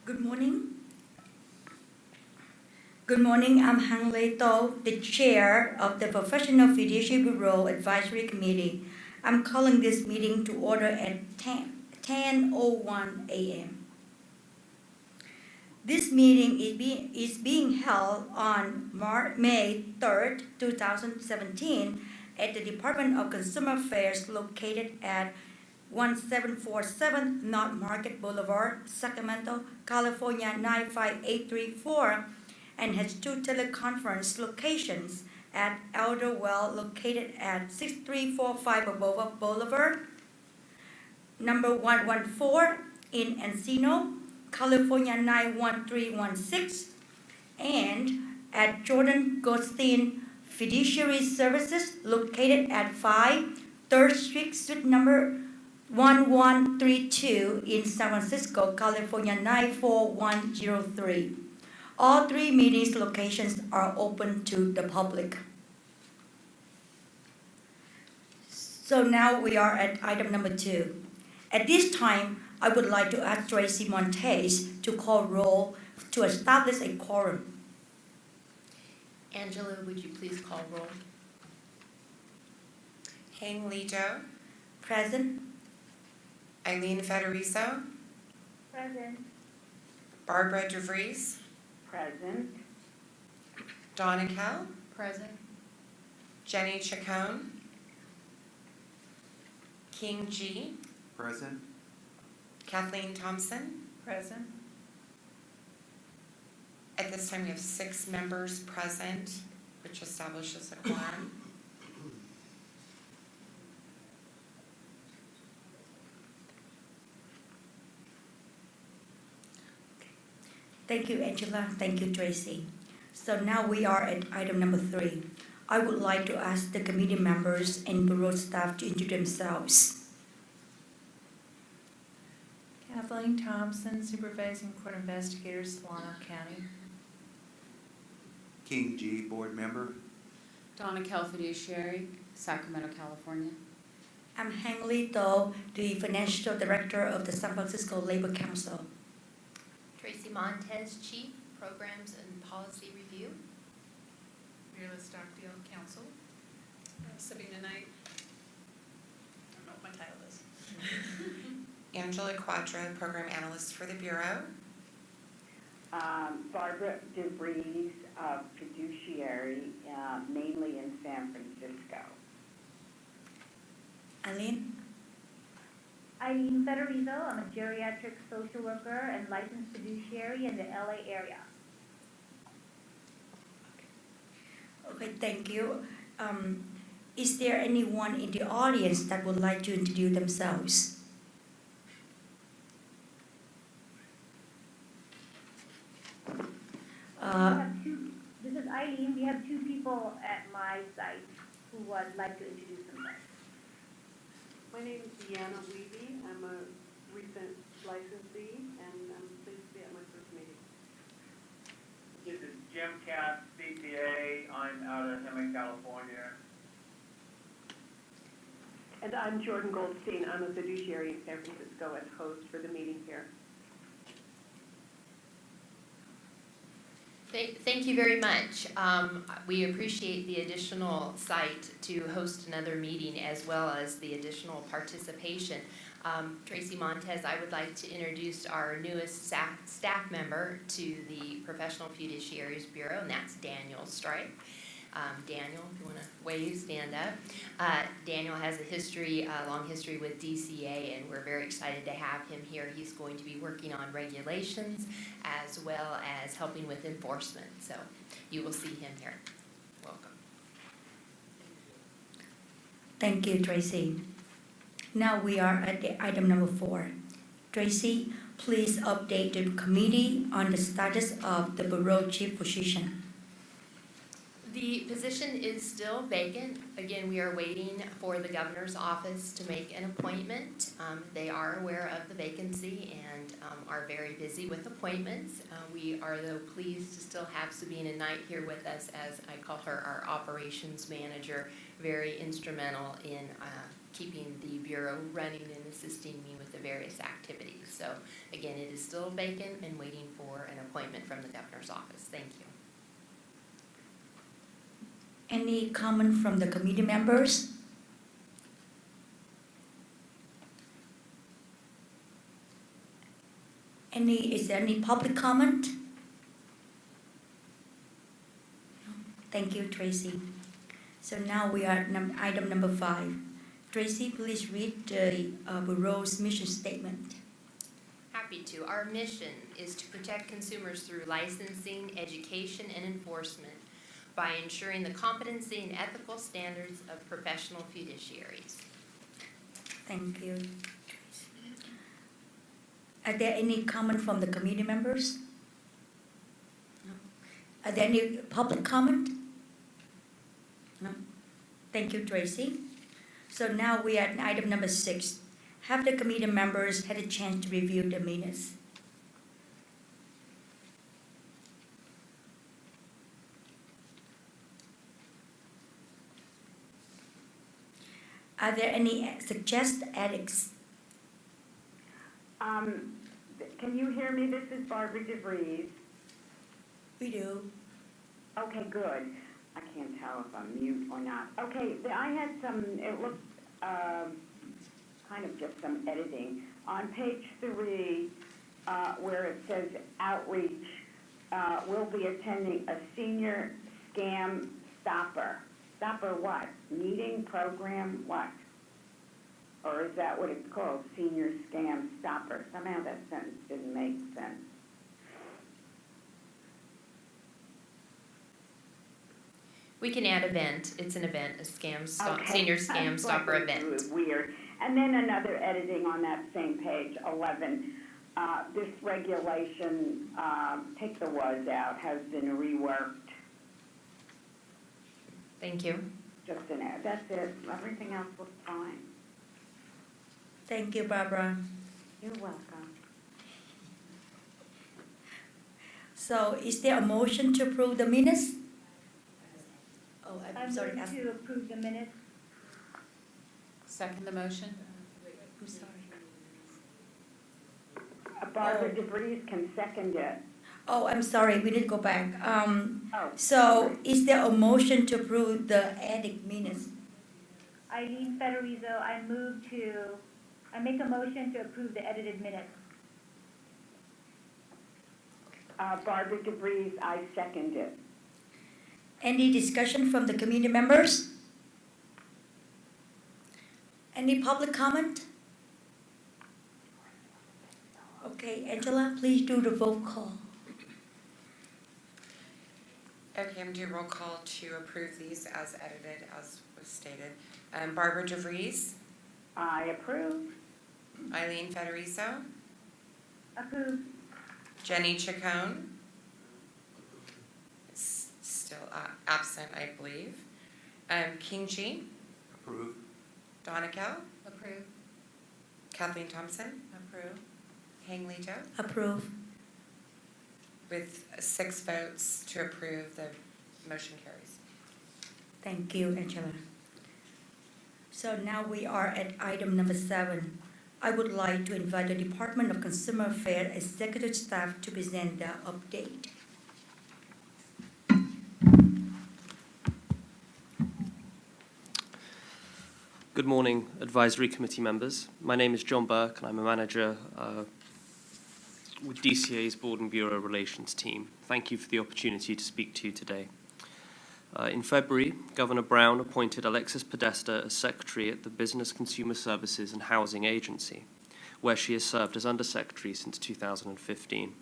Good morning. Good morning. I'm Hang Lei To, the chair of the Professional Fiduciary Bureau Advisory Committee. I'm calling this meeting to order at 10:01 a.m. This meeting is being held on May 3rd, 2017 at the Department of Consumer Affairs located at 1747 North Market Boulevard, Sacramento, California 95834, and has two teleconference locations at Elderwell located at 6345 Abova Boulevard, number 114 in Encino, California 91316, and at Jordan Goldstein Fiduciary Services located at 5 3rd Street, Suite number 1132 in San Francisco, California 94103. All three meetings locations are open to the public. So now we are at item number 2. At this time, I would like to ask Tracy Montez to call roll to establish a quorum. Angela, would you please call roll? Hang Lijo, Present. Eileen Federico, Present. Barbara DeVries, Present. Donna Kell, Present. Jenny Chacon, King G, Present. Kathleen Thompson. Present. At this time, we have 6 members present, which establishes a quorum. Thank you, Angela. Thank you, Tracy. So now we are at item number 3. I would like to ask the committee members and bureau staff to introduce themselves. Kathleen Thompson, Supervising Court Investigator, Solano County. King G, Board Member. Donna Kell, Fiduciary, Sacramento, California. I'm Hang Lee To, the Financial Director of the San Francisco Labor Council. Tracy Montez, Chief, Programs and Policy Review. Mirla Stockdale, Counsel. Sabina Knight. I don't know what my title is. Angela Quadra, Program Analyst for the Bureau. Barbara DeVries, Fiduciary, mainly in San Francisco. Eileen? Eileen Federico, I'm a geriatric social worker and licensed fiduciary in the LA area. Okay, thank you. Is there anyone in the audience that would like to introduce themselves? This is Eileen. We have 2 people at my site who would like to introduce themselves. My name is Deanna Levy. I'm a recent licensee, and I'm pleased to be at my first meeting. This is Jim Katz, CPA. I'm out of Hemet, California. And I'm Jordan Goldstein. I'm a fiduciary in San Francisco as host for the meeting here. Thank you very much. We appreciate the additional site to host another meeting as well as the additional participation. Tracy Montez, I would like to introduce our newest staff member to the Professional Fiduciaries Bureau, and that's Daniel Stripe. Daniel, if you want to wave, stand up. Daniel has a long history with DCA, and we're very excited to have him here. He's going to be working on regulations as well as helping with enforcement. So you will see him here. Welcome. Thank you, Tracy. Now we are at the item number 4. Tracy, please update the committee on the status of the Bureau Chief position. The position is still vacant. Again, we are waiting for the governor's office to make an appointment. They are aware of the vacancy and are very busy with appointments. We are, though, pleased to still have Sabina Knight here with us, as I call her our operations manager, very instrumental in keeping the Bureau running and assisting me with the various activities. So, again, it is still vacant and waiting for an appointment from the governor's office. Thank you. Any comment from the committee members? Is there any public comment? No. Thank you, Tracy. So now we are at item number 5. Tracy, please read the Bureau's mission statement. Happy to. Our mission is to protect consumers through licensing, education, and enforcement by ensuring the competency and ethical standards of professional fiduciaries. Thank you. Are there any comment from the committee members? No. Are there any public comment? No. Thank you, Tracy. So now we are at item number 6. Have the committee members had a chance to review the minutes? Are there any suggested edits? Can you hear me? This is Barbara DeVries. We do. Okay, good. I can't tell if I'm mute or not. Okay, I had some, it looked kind of just some editing. On page 3, where it says outreach, we'll be attending a senior scam stopper. Stopper what? Meeting, program, what? Or is that what it's called? Senior scam stopper. Somehow that sentence didn't make sense. We can add event. It's an event, a scam Okay. senior scam stopper That's event. weird. And then another editing on that same page, 11. This regulation, take the was out, has been reworked. Thank you. Just an ad. That's it. Everything else looks fine. Thank you, Barbara. You're welcome. So is there a motion to approve the minutes? Oh, I I'm sorry. move to approve the minutes. Second the motion? I'm sorry. Barbara DeVries can second it. Oh, I'm sorry. We need to go back. Oh. So is there a motion to approve the edit minutes? Eileen Federizo, I make a motion to approve the edited minutes. Barbara DeVries, I second it. Any discussion from the committee members? Any public comment? Okay, Angela, please do the vote call. Okay, I'm doing roll call to approve these as edited, as was stated. Barbara DeVries, I approve. Eileen Federizo, Approve. Jenny Chacon, still absent, I believe. King Chi, Approve. Donna Kell, Approve. Kathleen Thompson, Approve. Hang Lito, Approve. with 6 votes to approve, the motion carries. Thank you, Angela. So now we are at item number 7. I would like to invite the Department of Consumer Affairs executive staff to present the update. Good morning, Advisory Committee members. My name is John Burke, and I'm a manager with DCA's Board and Bureau Relations team. Thank you for the opportunity to speak to you today. In February, Governor Brown appointed Alexis Podesta as Secretary at the Business Consumer Services and Housing Agency, where she has served as Undersecretary since 2015.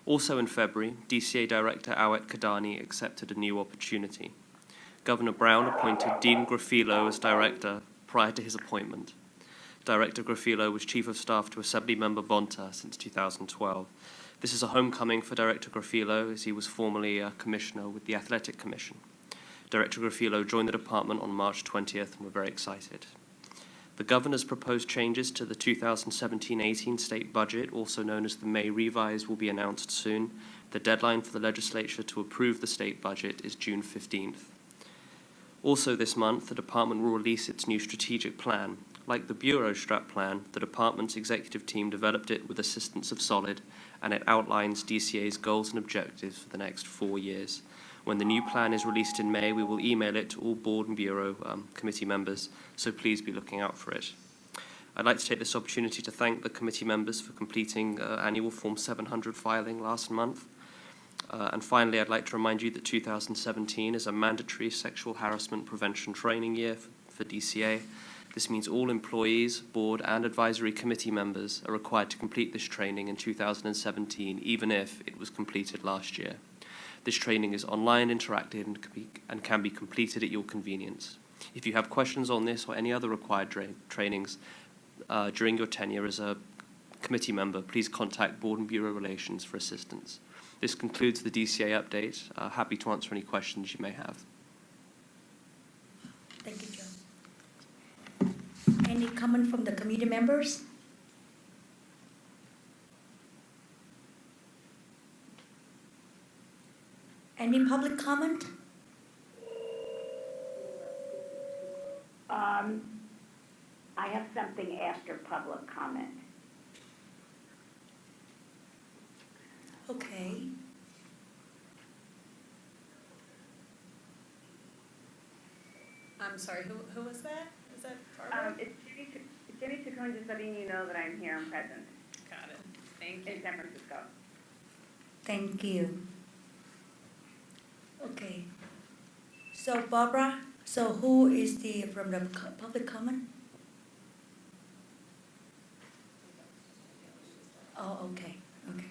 Also in February, DCA Director Awet Kadani accepted a new opportunity. Governor Brown appointed Dean Grafilo as Director prior to his appointment. Director Grafilo was Chief of Staff to Assemblymember Bonta since 2012. This is a homecoming for Director Grafilo, as he was formerly a commissioner with the Athletic Commission. Director Grafilo joined the department on March 20th, and we're very excited. The Governor's proposed changes to the 2017-18 state budget, also known as the May revise, will be announced soon. The deadline for the legislature to approve the state budget is June 15th. Also this month, the department will release its new strategic plan. Like the Bureau Strat Plan, the department's executive team developed it with assistance of Solid, and it outlines DCA's goals and objectives for the next 4 years. When the new plan is released in May, we will email it to all board and bureau committee members, so please be looking out for it. I'd like to take this opportunity to thank the committee members for completing annual Form 700 filing last month. And finally, I'd like to remind you that 2017 is a mandatory sexual harassment prevention training year for DCA. This means all employees, board, and advisory committee members are required to complete this training in 2017, even if it was completed last year. This training is online, interactive, and can be completed at your convenience. If you have questions on this or any other required trainings during your tenure as a committee member, please contact Board and Bureau Relations for assistance. This concludes the DCA update. Happy to answer any questions you may have. Thank you, Joe. Any comment from the committee members? Any public comment? I have something after public comment. Okay. I'm sorry, who was that? Is that Barbara? It's Jenny Chacon, just letting you know that I'm here and present Got it. Thank in San Francisco. Thank you. Okay. So Barbara, so who is from the public comment? Oh, okay, okay.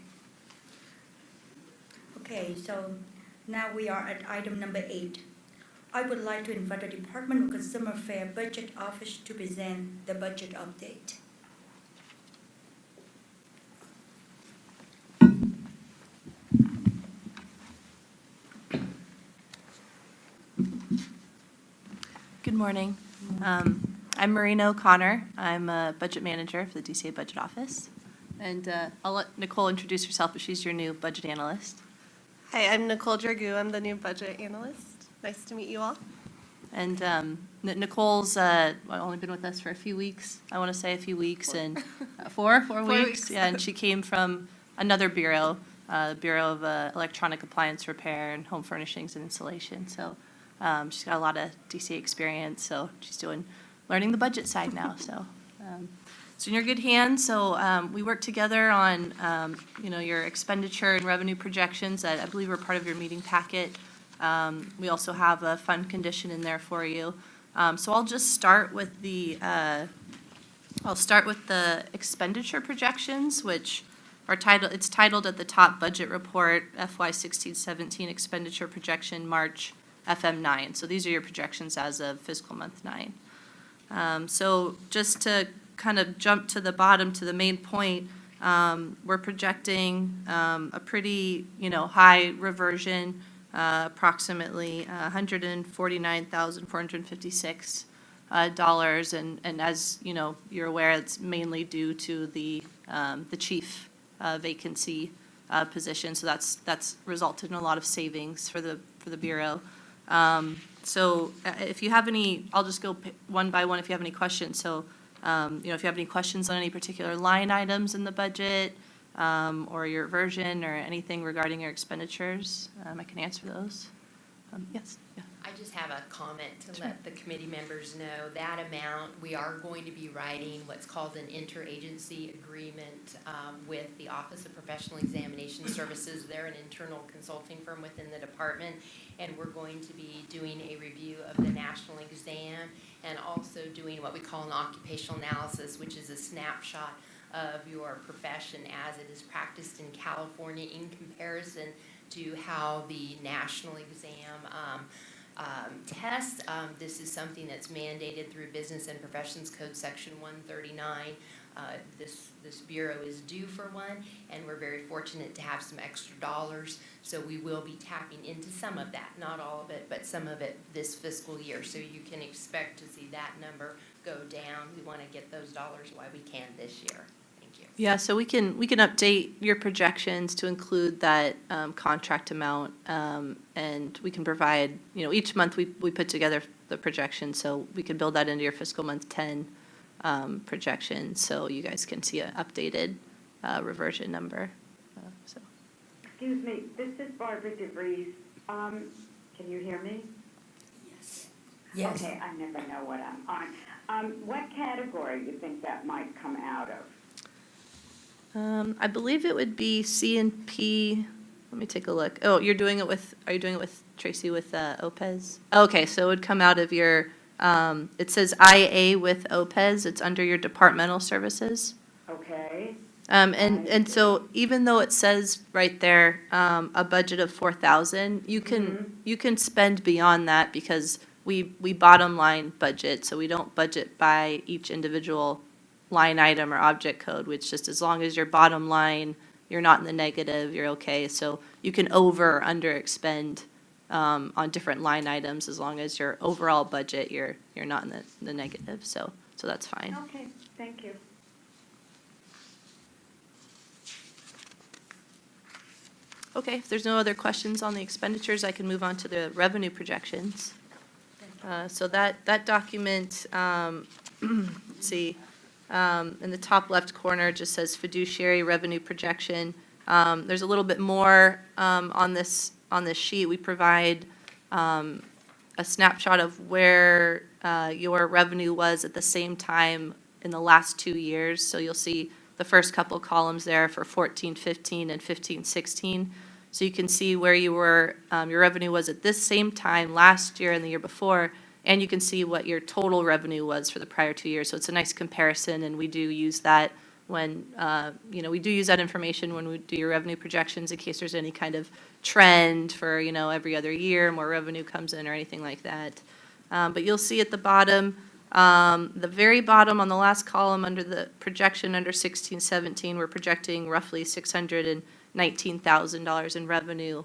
Okay, so now we are at item number 8. I would like to invite the Department of Consumer Affairs Budget Office to present the budget update. Good morning. I'm Marina O'Connor. I'm a budget manager for the DCA Budget Office. And I'll let Nicole introduce herself, but she's your new budget analyst. Hi, I'm Nicole Dragoo. I'm the new budget analyst. Nice to meet you all. And Nicole's only been with us for a few weeks. I want to say a few weeks and 4 weeks. Yeah, and she came from another bureau, the Bureau of Electronic Appliance Repair and Home Furnishings and Installation. So she's got a lot of DCA experience. So she's learning the budget side now. So in your good hands. So we worked together on your expenditure and revenue projections that I believe were part of your meeting packet. We also have a fund condition in there for you. So I'll just start with the expenditure projections, which are it's titled at the top budget report FY 16-17 expenditure projection March FM9. So these are your projections as of fiscal month 9. So just to kind of jump to the bottom to the main point, we're projecting a pretty high reversion. Approximately $149,456 and as you're aware, it's mainly due to the chief vacancy position. So that's resulted in a lot of savings for the bureau. So if you have any, I'll just go one by one if you have any questions. So if you have any questions on any particular line items in the budget, or your version or anything regarding your expenditures, I can answer those. Yes. Yeah. I just have a comment to let the committee members know that amount, we are going to be writing what's called an interagency agreement with the Office of Professional Examination Services. They're an internal consulting firm within the department, and we're going to be doing a review of the national exam and also doing what we call an occupational analysis, which is a snapshot of your profession as it is practiced in California in comparison to how the national exam tests. This is something that's mandated through Business and Professions Code Section 139. This bureau is due for one, and we're very fortunate to have some extra dollars. So we will be tapping into some of that, not all of it, but some of it this fiscal year. So you can expect to see that number go down. We want to get those dollars while we can this year. Thank you. Yeah, so we can update your projections to include that contract amount, and we can provide, each month we put together the projection, so we can build that into your fiscal month 10 projection, so you guys can see an updated reversion number. So. Excuse me, this is Barbara DeVries. Can you hear me? Yes. Yes. Okay, I never know what I'm on. What category do you think that might come out of? I believe it would be C and P. Let me take a look. Oh, are you doing it with Tracy with OPES? Okay, so it would come out of your, it says IA with OPES. It's under your departmental services. Okay. And so even though it says right there, a budget of 4,000, you can spend beyond that because we bottom line budget, so we don't budget by each individual line item or object code, which just as long as your bottom line, you're not in the negative, you're okay. So you can over or under expend on different line items as long as your overall budget, you're not in the negative. So that's fine. Okay, thank you. Okay, if there's no other questions on the expenditures, I can move on to the revenue projections. So that document, let's see, in the top left corner just says fiduciary revenue projection. There's a little bit more on this sheet. We provide a snapshot of where your revenue was at the same time in the last 2 years. So you'll see the first couple columns there for 14-15 and 15-16. So you can see where you were, your revenue was at this same time last year and the year before, and you can see what your total revenue was for the prior 2 years. So it's a nice comparison, and we do use that when, we do use that information when we do your revenue projections in case there's any kind of trend for, every other year, more revenue comes in or anything like that. But you'll see at the bottom, the very bottom on the last column under the projection under 16-17, we're projecting roughly $619,000 in revenue,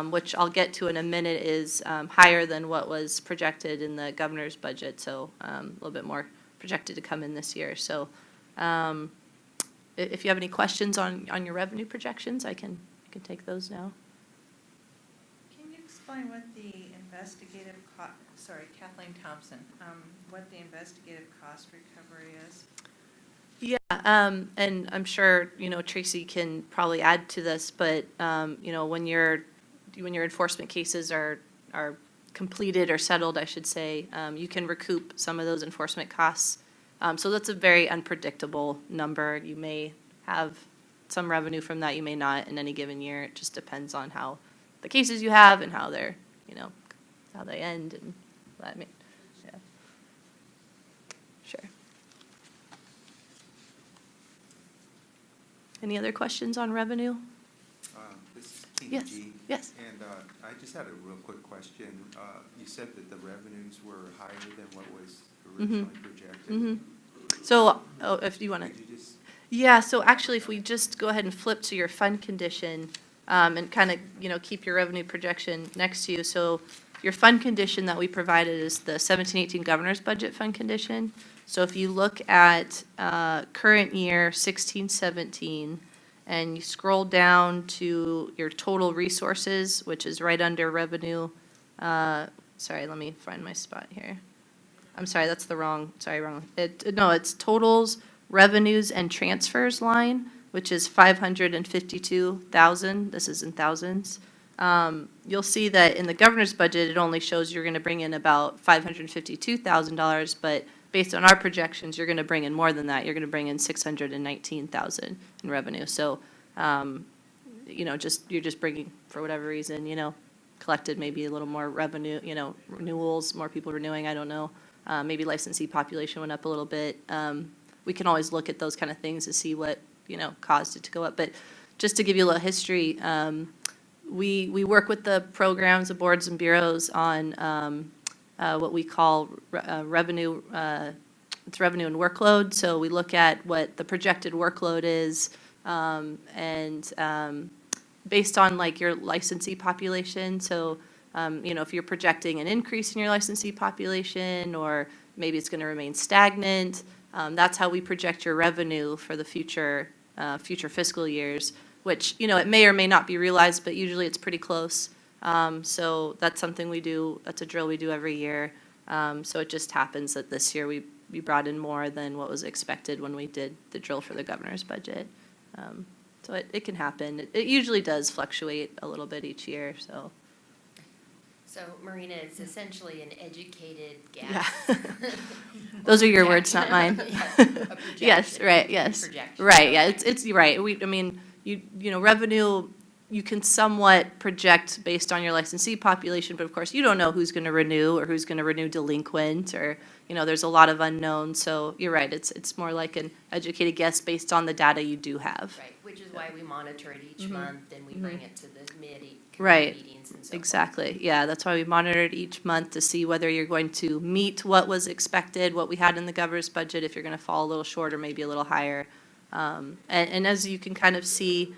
which I'll get to in a minute is higher than what was projected in the governor's budget, so a little bit more projected to come in this year. So if you have any questions on your revenue projections, I can take those now. Can you explain what the investigative, Kathleen Thompson, what the investigative cost recovery is? Yeah, and I'm sure, Tracy can probably add to this, but, when your enforcement cases are completed or settled, I should say, you can recoup some of those enforcement costs. So that's a very unpredictable number. You may have some revenue from that, you may not in any given year. It just depends on how the cases you have and how they're, how they end and that. Yeah. Sure. Any other questions on revenue? This is King Yes. G. Yes. And I just had a real quick question. You said that the revenues were higher than what was originally projected. So, if you want to. Could you just, Yeah, so actually, if we just go ahead and flip to your fund condition, and kind of, keep your revenue projection next to you. So your fund condition that we provided is the 17-18 governor's budget fund condition. So if you look at current year 16-17, and you scroll down to your total resources, which is right under revenue. Sorry, let me find my spot here. I'm sorry, that's the wrong. No, it's totals, revenues, and transfers line, which is 552,000. This is in thousands. You'll see that in the governor's budget, it only shows you're going to bring in about $552,000, but based on our projections, you're going to bring in more than that. You're going to bring in $619,000 in revenue. So, you're just bringing, for whatever reason, collected maybe a little more revenue, renewals, more people renewing, I don't know. Maybe licensee population went up a little bit. We can always look at those kind of things to see what, caused it to go up. But just to give you a little history, we work with the programs, the boards and bureaus on what we call revenue, it's revenue and workload. So we look at what the projected workload is, and based on like your licensee population. So, if you're projecting an increase in your licensee population, or maybe it's going to remain stagnant, that's how we project your revenue for the future fiscal years, which, it may or may not be realized, but usually it's pretty close. So that's something we do, that's a drill we do every year. So it just happens that this year we brought in more than what was expected when we did the drill for the governor's budget. So it can happen. It usually does fluctuate a little bit each year, so. So Marina, it's essentially an educated guess. Yeah. Those are your words, not mine. Yes, a projection. Yes, right, yes. Projection. Right, yeah, Okay. it's, right. Revenue, you can somewhat project based on your licensee population, but of course, you don't know who's going to renew or who's going to renew delinquent, or, there's a lot of unknowns. So you're right, it's more like an educated guess based on the data you do have. Right, which is why we monitor it each Mhm. month, and we bring it to the Right. committee meetings and so forth. Exactly, yeah, that's why we monitor it each month to see whether you're going to meet what was expected, what we had in the governor's budget, if you're going to fall a little short or maybe a little higher. And as you can kind of see,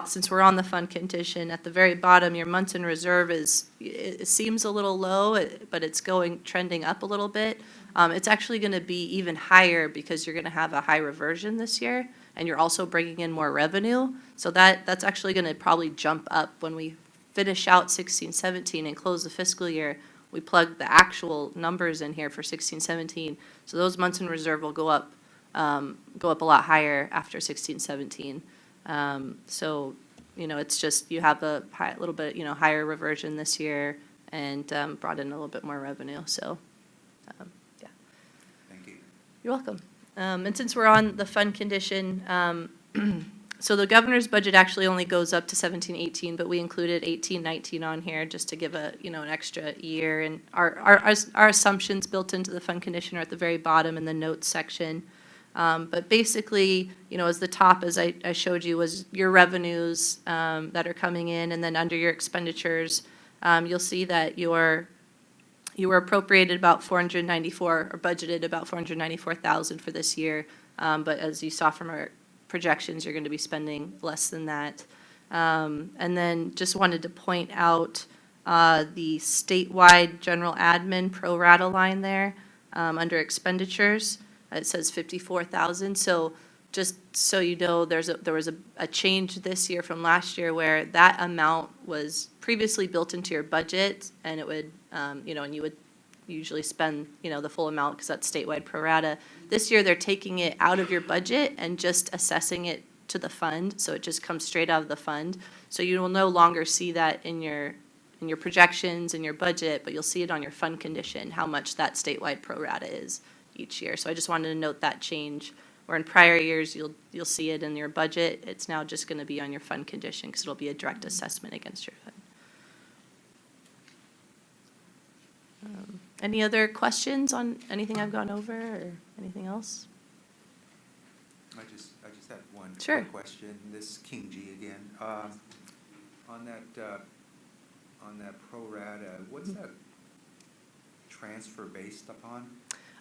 since we're on the fund condition, at the very bottom, your months in reserve it seems a little low, but it's trending up a little bit. It's actually going to be even higher because you're going to have a high reversion this year, and you're also bringing in more revenue. So that's actually going to probably jump up when we finish out 16-17 and close the fiscal year. We plug the actual numbers in here for 16-17. So those months in reserve will go up a lot higher after 16-17. So, it's just you have a little bit, higher reversion this year, and brought in a little bit more revenue. So, yeah. Thank you. You're welcome. And since we're on the fund condition, so the governor's budget actually only goes up to 17-18, but we included 18-19 on here just to give an extra year. And our assumptions built into the fund condition are at the very bottom in the notes section. But basically, as the top, as I showed you, was your revenues that are coming in, and then under your expenditures, you'll see that you were appropriated about 494, or budgeted about 494,000 for this year. But as you saw from our projections, you're going to be spending less than that. And then just wanted to point out the statewide general admin pro rata line there under expenditures. It says 54,000. So just so you know, there was a change this year from last year where that amount was previously built into your budget, and it would, and you would usually spend, the full amount because that's statewide pro rata. This year, they're taking it out of your budget and just assessing it to the fund, so it just comes straight out of the fund. So you will no longer see that in your projections, in your budget, but you'll see it on your fund condition, how much that statewide pro rata is each year. So I just wanted to note that change, where in prior years, you'll see it in your budget. It's now just going to be on your fund condition because it'll be a direct assessment against your fund. Any other questions on anything I've gone over, or anything else? I just have one Sure. quick question. This is King G again. On that pro rata, what's that transfer based upon?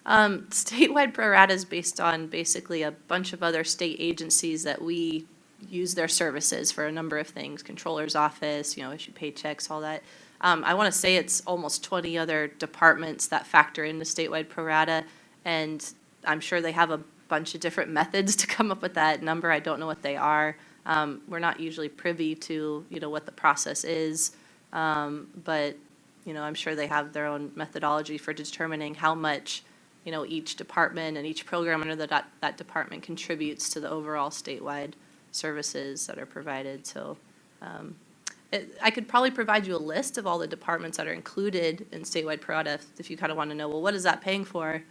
Statewide pro rata is based on basically a bunch of other state agencies that we use their services for a number of things, controller's office, issue paychecks, all that. I want to say it's almost 20 other departments that factor into statewide pro rata, and I'm sure they have a bunch of different methods to come up with that number. I don't know what they are. We're not usually privy to, what the process is, but, I'm sure they have their own methodology for determining how much, each department and each program under that department contributes to the overall statewide services that are provided. So I could probably provide you a list of all the departments that are included in statewide pro rata if you kind of want to know, well, what is that paying for?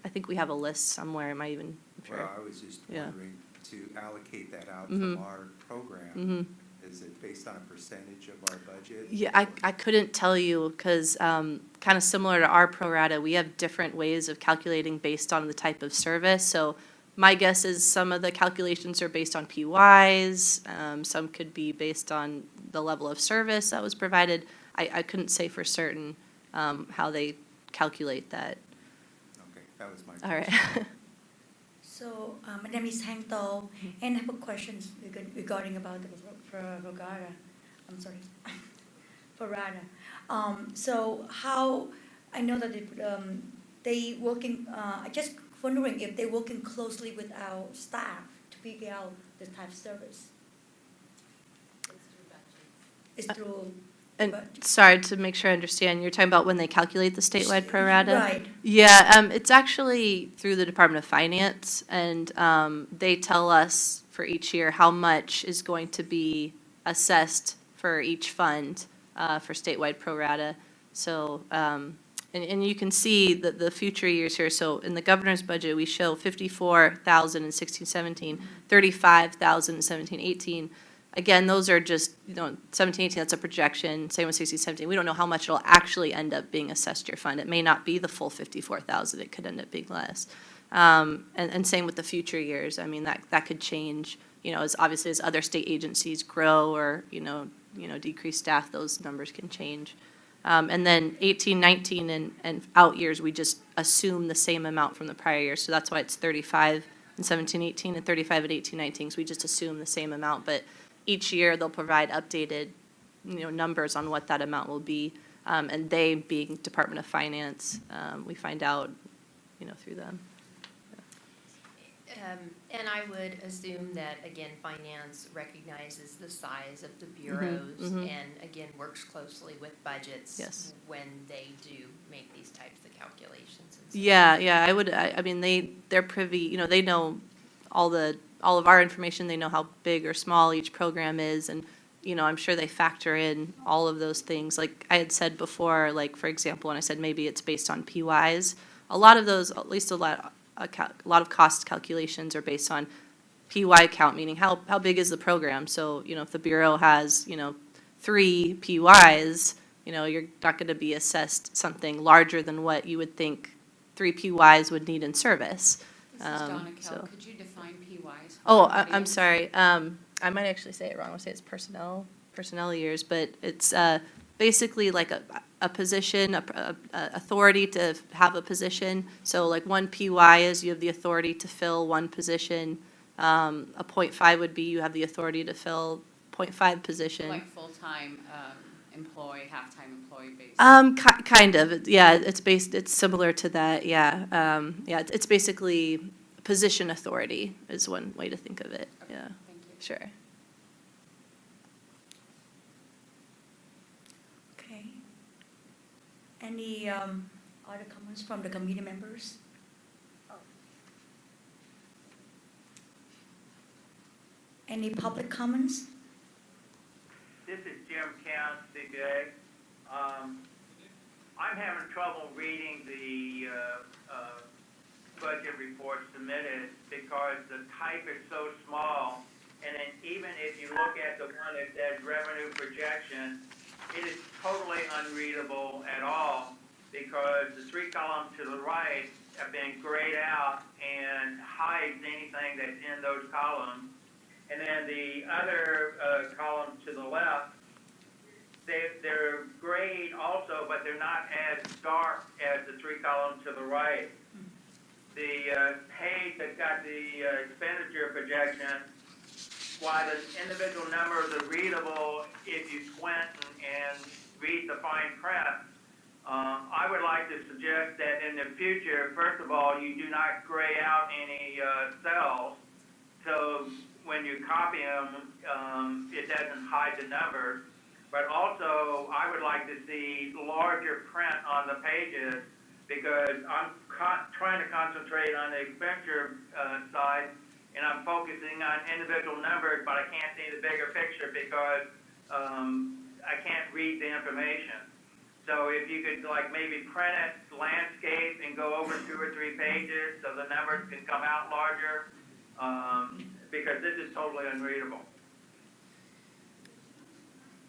I think we have a list somewhere. It might even. Well, I was just Yeah. wondering, to allocate that out Mhm. from our program, Mhm. is it based on a percentage of our budget? Yeah, I couldn't tell you because kind of similar to our pro rata, we have different ways of calculating based on the type of service. So my guess is some of the calculations are based on PYs. Some could be based on the level of service that was provided. I couldn't say for certain how they calculate that. Okay, That was my All question. right. So, my name is Hang To, and I have a question regarding about the Vergara. I'm sorry, Verada. So how, I know that they working, I just wondering if they're working closely with our staff to figure out the type of service. It's through. And budget. sorry, to make sure I understand, you're talking about when they calculate the statewide pro rata? Right. Yeah, it's actually through the Department of Finance, and they tell us for each year how much is going to be assessed for each fund for statewide pro rata. So, and you can see the future years here. So in the governor's budget, we show 54,000 in 16-17, 35,000 in 17-18. Again, those are just, 17-18, that's a projection, same with 16-17. We don't know how much it'll actually end up being assessed to your fund. It may not be the full 54,000, it could end up being less. And same with the future years. I mean, that could change, as obviously as other state agencies grow or, decrease staff, those numbers can change. And then 18-19 and out years, we just assume the same amount from the prior year. So that's why it's 35 in 17-18 and 35 at 18-19, because we just assume the same amount. But each year, they'll provide updated, numbers on what that amount will be. And they, being Department of Finance, we find out, through them. And I would assume that, again, finance recognizes the size of the bureaus and, again, works closely with budgets Yes. when they do make these types of calculations. And so Yeah, I mean, they're privy, they know all of our information. They know how big or small each program is, and, I'm sure they factor in all of those things. Like I had said before, like, for example, when I said maybe it's based on PYs, a lot of those, at least a lot of cost calculations are based on PY count, meaning how big is the program. So, if the Bureau has, 3 PYs, you're not going to be assessed something larger than what you would think 3 PYs would need in service. This is Donna Kell. so- Could you define PYs? Oh, I'm sorry. I might actually say it wrong. I'll say it's personnel years, but it's basically like a position, a authority to have a position. So like 1 PY is you have the authority to fill 1 position. A 0.5 would be you have the authority to fill 0.5 position. Like full-time employee, half-time employee based? Kind of. Yeah, it's similar to that. Yeah. It's basically position authority is one way to think of it. Okay, Yeah. thank you. Sure. Okay. Any other comments from the committee members? Any public comments? This is Jim Count, CPA. I'm having trouble reading the budget report submitted because the type is so small. And then even if you look at the one that says revenue projection, it is totally unreadable at all because the 3 columns to the right have been grayed out and hides anything that's in those columns. And then the other columns to the left, they're grayed also, but they're not as dark as the 3 columns to the right. The page that's got the expenditure projection, while the individual numbers are readable if you squint and read the fine print, I would like to suggest that in the future, first of all, you do not gray out any cells. So when you copy them, it doesn't hide the numbers. But also, I would like to see larger print on the pages because I'm trying to concentrate on the expenditure side, and I'm focusing on individual numbers, but I can't see the bigger picture because I can't read the information. So if you could maybe print it landscape and go over 2 or 3 pages so the numbers can come out larger, because this is totally unreadable.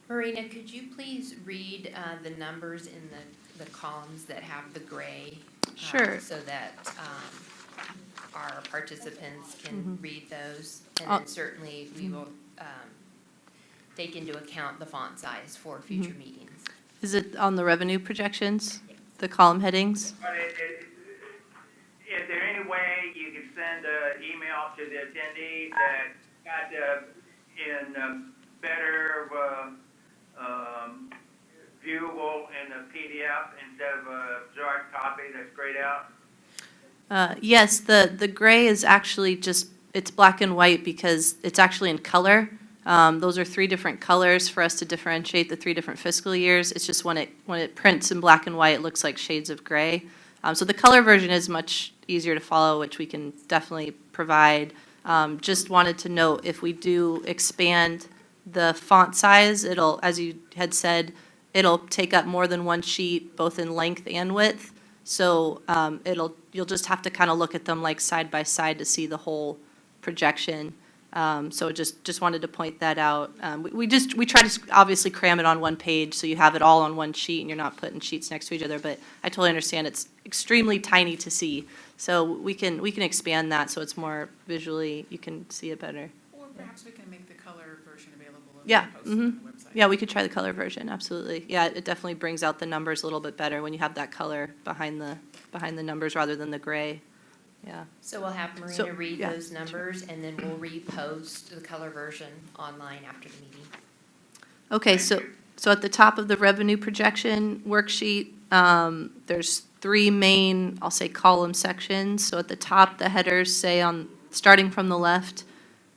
Marina, could you please read the numbers in the columns that have the gray? Sure. So that our participants can read those. And Oh. then certainly we will take into account the font size for future meetings. Is it on the revenue projections, the column headings? But out to the attendees that got in better viewable in the PDF instead of a dark copy that's grayed out? Yes, the gray is actually just, it's black and white because it's actually in color. Those are 3 different colors for us to differentiate the 3 different fiscal years. It's just when it prints in black and white, it looks like shades of gray. So the color version is much easier to follow, which we can definitely provide. Just wanted to note, if we do expand the font size, it'll, as you had said, it'll take up more than 1 sheet, both in length and width. So you'll just have to kind of look at them like side by side to see the whole projection. So just wanted to point that out. We try to obviously cram it on 1 page, so you have it all on 1 sheet and you're not putting sheets next to each other, but I totally understand it's extremely tiny to see. So we can expand that so it's more visually, you can see it better. Or perhaps we can make the color version available and Yeah, post it on the website. yeah, we could try the color version, absolutely. Yeah, it definitely brings out the numbers a little bit better when you have that color behind the numbers rather than the gray. Yeah. So we'll have So, Marina read yeah. those numbers, and then we'll repost the color version online after the meeting. Okay, so at the top of the revenue projection worksheet, there's 3 main, I'll say, column sections. So at the top, the headers say starting from the left,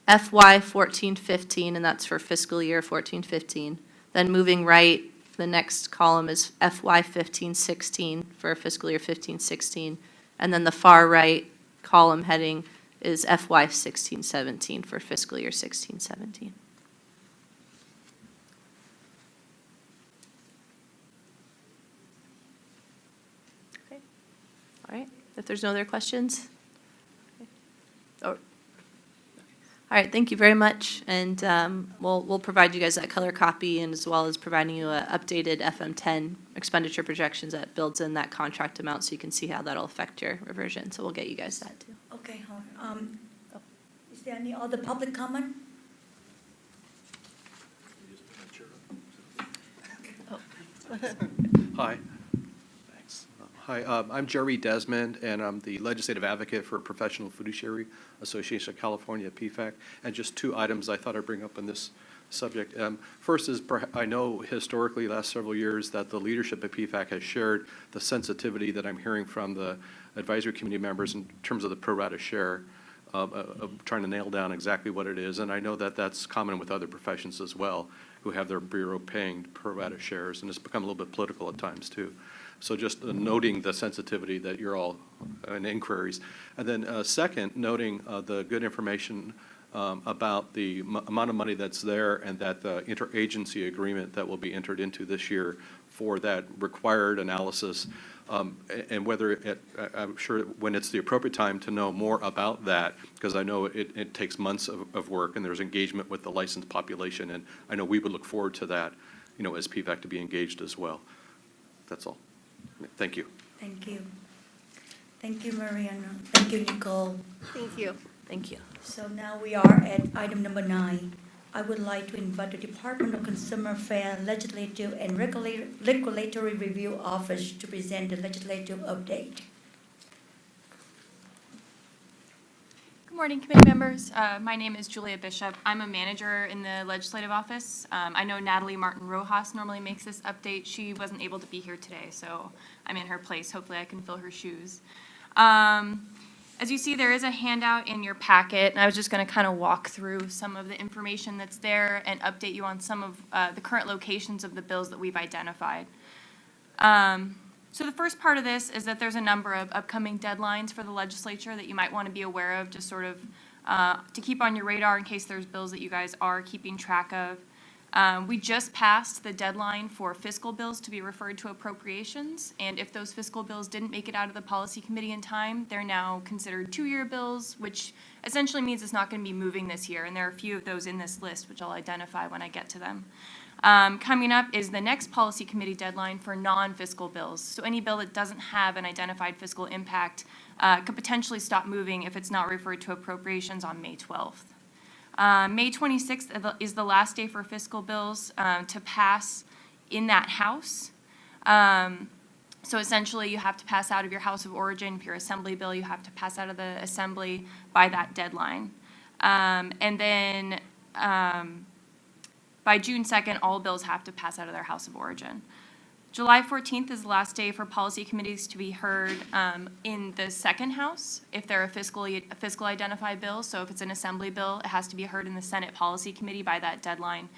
FY 14-15, and that's for fiscal year 14-15. Then moving right, the next column is FY 15-16 for fiscal year 15-16. And then the far right column heading is FY 16-17 for fiscal year 16-17. Okay. All right. If there's no other questions? Okay. Oh. All right, thank you very much, and we'll provide you guys that color copy, and as well as providing you an updated FM10 expenditure projections that builds in that contract amount, so you can see how that'll affect your reversion. So we'll get you guys that too. Okay, is there any other public comment? Hi. Thanks. Hi, I'm Jerry Desmond, and I'm the legislative advocate for Professional Fiduciary Association of California, PFAC. And just 2 items I thought I'd bring up on this subject. First is, I know historically, last several years, that the leadership at PFAC has shared the sensitivity that I'm hearing from the advisory committee members in terms of the pro rata share, of trying to nail down exactly what it is. And I know that that's common with other professions as well, who have their bureau paying pro rata shares, and it's become a little bit political at times too. So just noting the sensitivity that you're all in inquiries. And then second, noting the good information about the amount of money that's there, and that the interagency agreement that will be entered into this year for that required analysis, and whether I'm sure when it's the appropriate time to know more about that, because I know it takes months of work, and there's engagement with the licensed population, and I know we would look forward to that, as PFAC to be engaged as well. That's all. Thank you. Thank you. Thank you, Mariana. Thank you, Nicole. Thank you. Thank you. So now we are at item number 9. I would like to invite the Department of Consumer Affairs Legislative and Regulatory Review Office to present the legislative update. Good morning, committee members. My name is Julia Bishop. I'm a manager in the legislative office. I know Natalie Martin Rojas normally makes this update. She wasn't able to be here today, so I'm in her place. Hopefully I can fill her shoes. As you see, there is a handout in your packet, and I was just going to kind of walk through some of the information that's there and update you on some of the current locations of the bills that we've identified. So the first part of this is that there's a number of upcoming deadlines for the legislature that you might want to be aware of, just sort of to keep on your radar in case there's bills that you guys are keeping track of. We just passed the deadline for fiscal bills to be referred to appropriations, and if those fiscal bills didn't make it out of the policy committee in time, they're now considered 2-year bills, which essentially means it's not going to be moving this year, and there are a few of those in this list, which I'll identify when I get to them. Coming up is the next policy committee deadline for non-fiscal bills. So any bill that doesn't have an identified fiscal impact could potentially stop moving if it's not referred to appropriations on May 12th. May 26th is the last day for fiscal bills to pass in that house. So essentially, you have to pass out of your house of origin. If you're assembly bill, you have to pass out of the assembly by that deadline. And then by June 2nd, all bills have to pass out of their House of Origin. July 14th is the last day for policy committees to be heard in the second house if they're a fiscal identified bill. So if it's an assembly bill, it has to be heard in the Senate Policy Committee by that deadline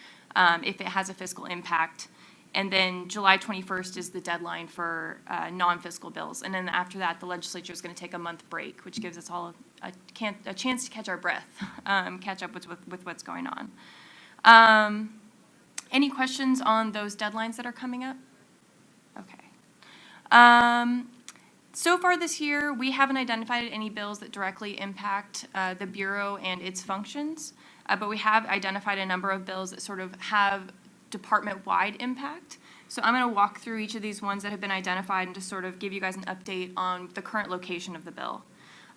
if it has a fiscal impact. And then July 21st is the deadline for non-fiscal bills. And then after that, the legislature is going to take a month break, which gives us all a chance to catch our breath, catch up with what's going on. Any questions on those deadlines that are coming up? Okay. So far this year, we haven't identified any bills that directly impact the Bureau and its functions, but we have identified a number of bills that sort of have department-wide impact. So I'm going to walk through each of these ones that have been identified and just sort of give you guys an update on the current location of the bill.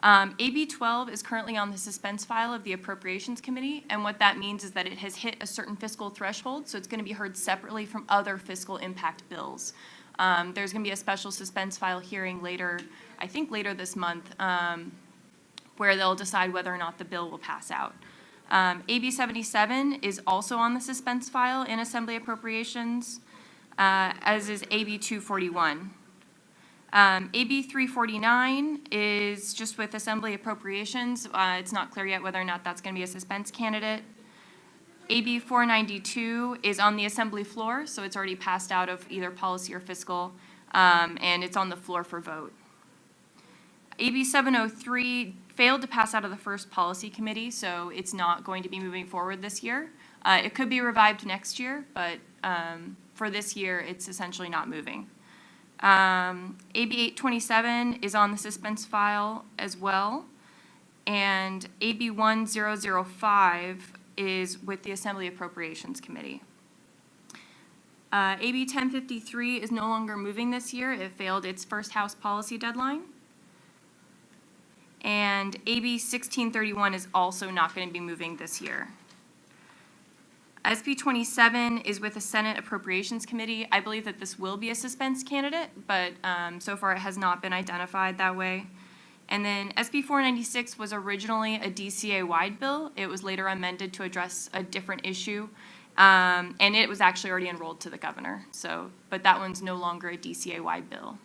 AB 12 is currently on the suspense file of the Appropriations Committee, and what that means is that it has hit a certain fiscal threshold, so it's going to be heard separately from other fiscal impact bills. There's going to be a special suspense file hearing later, I think later this month, where they'll decide whether or not the bill will pass out. AB 77 is also on the suspense file in Assembly Appropriations, as is AB 241. AB 349 is just with Assembly Appropriations. It's not clear yet whether or not that's going to be a suspense candidate. AB 492 is on the Assembly floor, so it's already passed out of either policy or fiscal, and it's on the floor for vote. AB 703 failed to pass out of the first policy committee, so it's not going to be moving forward this year. It could be revived next year, but for this year, it's essentially not moving. AB 827 is on the suspense file as well, and AB 1005 is with the Assembly Appropriations Committee. AB 1053 is no longer moving this year. It failed its first House policy deadline. And AB 1631 is also not going to be moving this year. SB 27 is with the Senate Appropriations Committee. I believe that this will be a suspense candidate, but so far it has not been identified that way. And then SB 496 was originally a DCA-wide bill. It was later amended to address a different issue, and it was actually already enrolled to the governor. But that one's no longer a DCA-wide bill.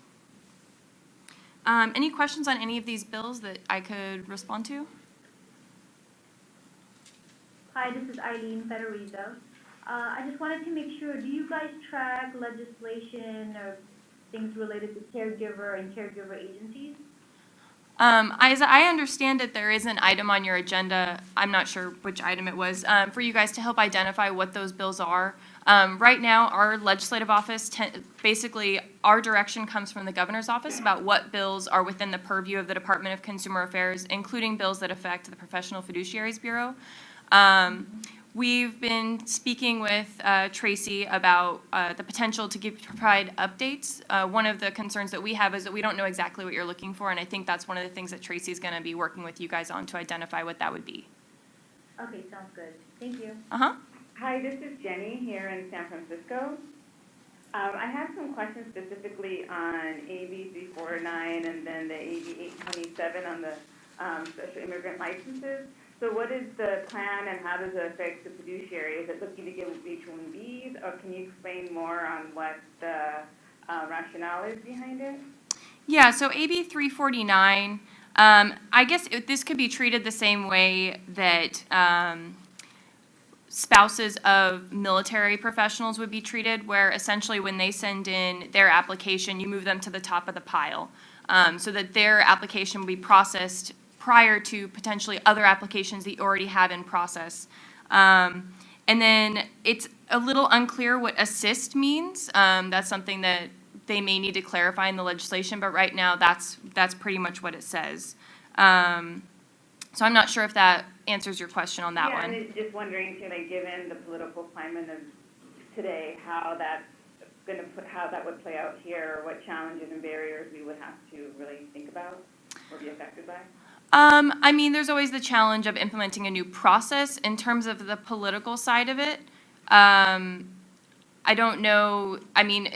Any questions on any of these bills that I could respond to? Hi, this is Eileen Federizo. I just wanted to make sure, do you guys track legislation or things related to caregiver and caregiver agencies? As I understand it, there is an item on your agenda, I'm not sure which item it was, for you guys to help identify what those bills are. Right now, our legislative office, basically, our direction comes from the governor's office about what bills are within the purview of the Department of Consumer Affairs, including bills that affect the Professional Fiduciaries Bureau. We've been speaking with Tracy about the potential to provide updates. One of the concerns that we have is that we don't know exactly what you're looking for, and I think that's one of the things that Tracy's going to be working with you guys on to identify what that would be. Okay, sounds good. Thank you. Uh-huh. Hi, this is Jenny here in San Francisco. I have some questions specifically on AB 349 and then the AB 827 on the special immigrant licenses. So what is the plan and how does it affect the fiduciary? Is it looking to give H-1Bs, or can you explain more on what the rationale is behind it? Yeah, so AB 349, I guess this could be treated the same way that spouses of military professionals would be treated, where essentially when they send in their application, you move them to the top of the pile so that their application will be processed prior to potentially other applications that you already have in process. And then it's a little unclear what assist means. That's something that they may need to clarify in the legislation, but right now that's pretty much what it says. So I'm not sure if that answers your question on that one. Yeah, and just wondering, given the political climate of today, how that would play out here, or what challenges and barriers we would have to really think about or be affected by? I mean, there's always the challenge of implementing a new process. In terms of the political side of it, I don't know. I mean,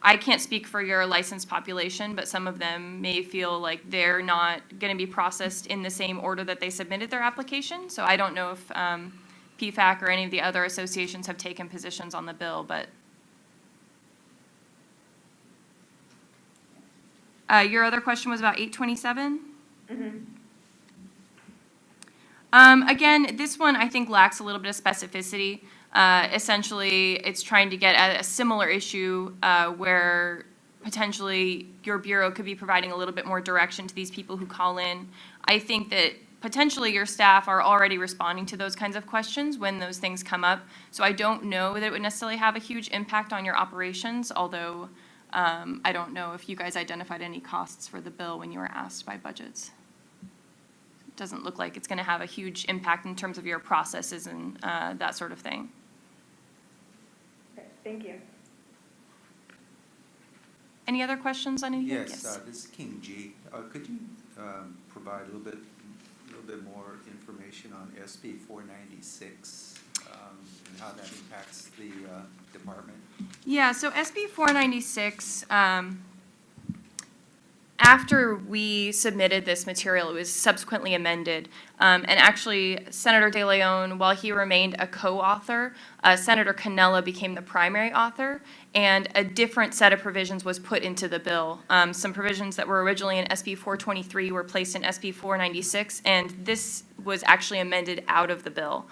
I can't speak for your licensed population, but some of them may feel like they're not going to be processed in the same order that they submitted their application. So I don't know if PFAC or any of the other associations have taken positions on the bill, but your other question was about 827? Again, this one I think lacks a little bit of specificity. Essentially, it's trying to get at a similar issue where potentially your bureau could be providing a little bit more direction to these people who call in. I think that potentially your staff are already responding to those kinds of questions when those things come up. So I don't know that it would necessarily have a huge impact on your operations, although I don't know if you guys identified any costs for the bill when you were asked by budgets. It doesn't look like it's going to have a huge impact in terms of your processes and that sort of thing. Okay, thank you. Any other questions on anything? Yes, this is King G. Could you provide a little bit more information on SB 496 and how that impacts the department? Yeah, so SB 496, after we submitted this material, it was subsequently amended. And actually, Senator De Leon, while he remained a co-author, Senator Cannella became the primary author, and a different set of provisions was put into the bill. Some provisions that were originally in SB 423 were placed in SB 496, and this was actually amended out of the bill.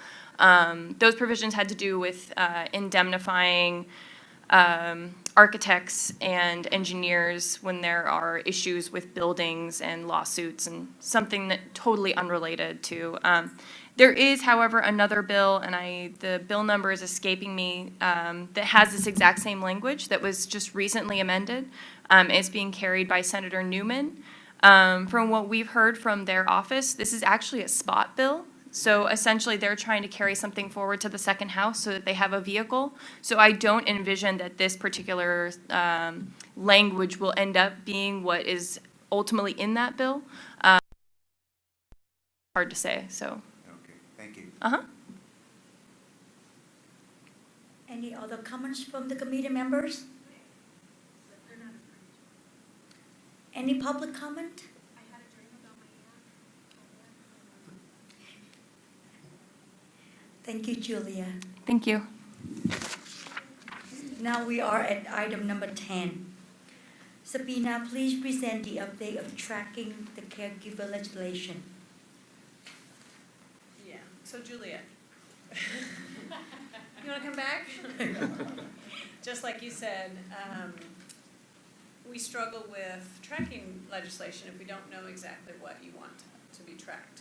Those provisions had to do with indemnifying architects and engineers when there are issues with buildings and lawsuits, and something that totally unrelated to. There is, however, another bill, and the bill number is escaping me, that has this exact same language that was just recently amended. It's being carried by Senator Newman. From what we've heard from their office, this is actually a spot bill. So essentially, they're trying to carry something forward to the second house so that they have a vehicle. So I don't envision that this particular language will end up being what is ultimately in that bill. Hard to say, so. Okay, thank you. Any other comments from the committee members? Any public comment? Thank you, Julia. Thank you. Now we are at item number 10. Sabina, please present the update of tracking the caregiver legislation. Yeah, so Julia, you want to come back? Just like you said, we struggle with tracking legislation if we don't know exactly what you want to be tracked.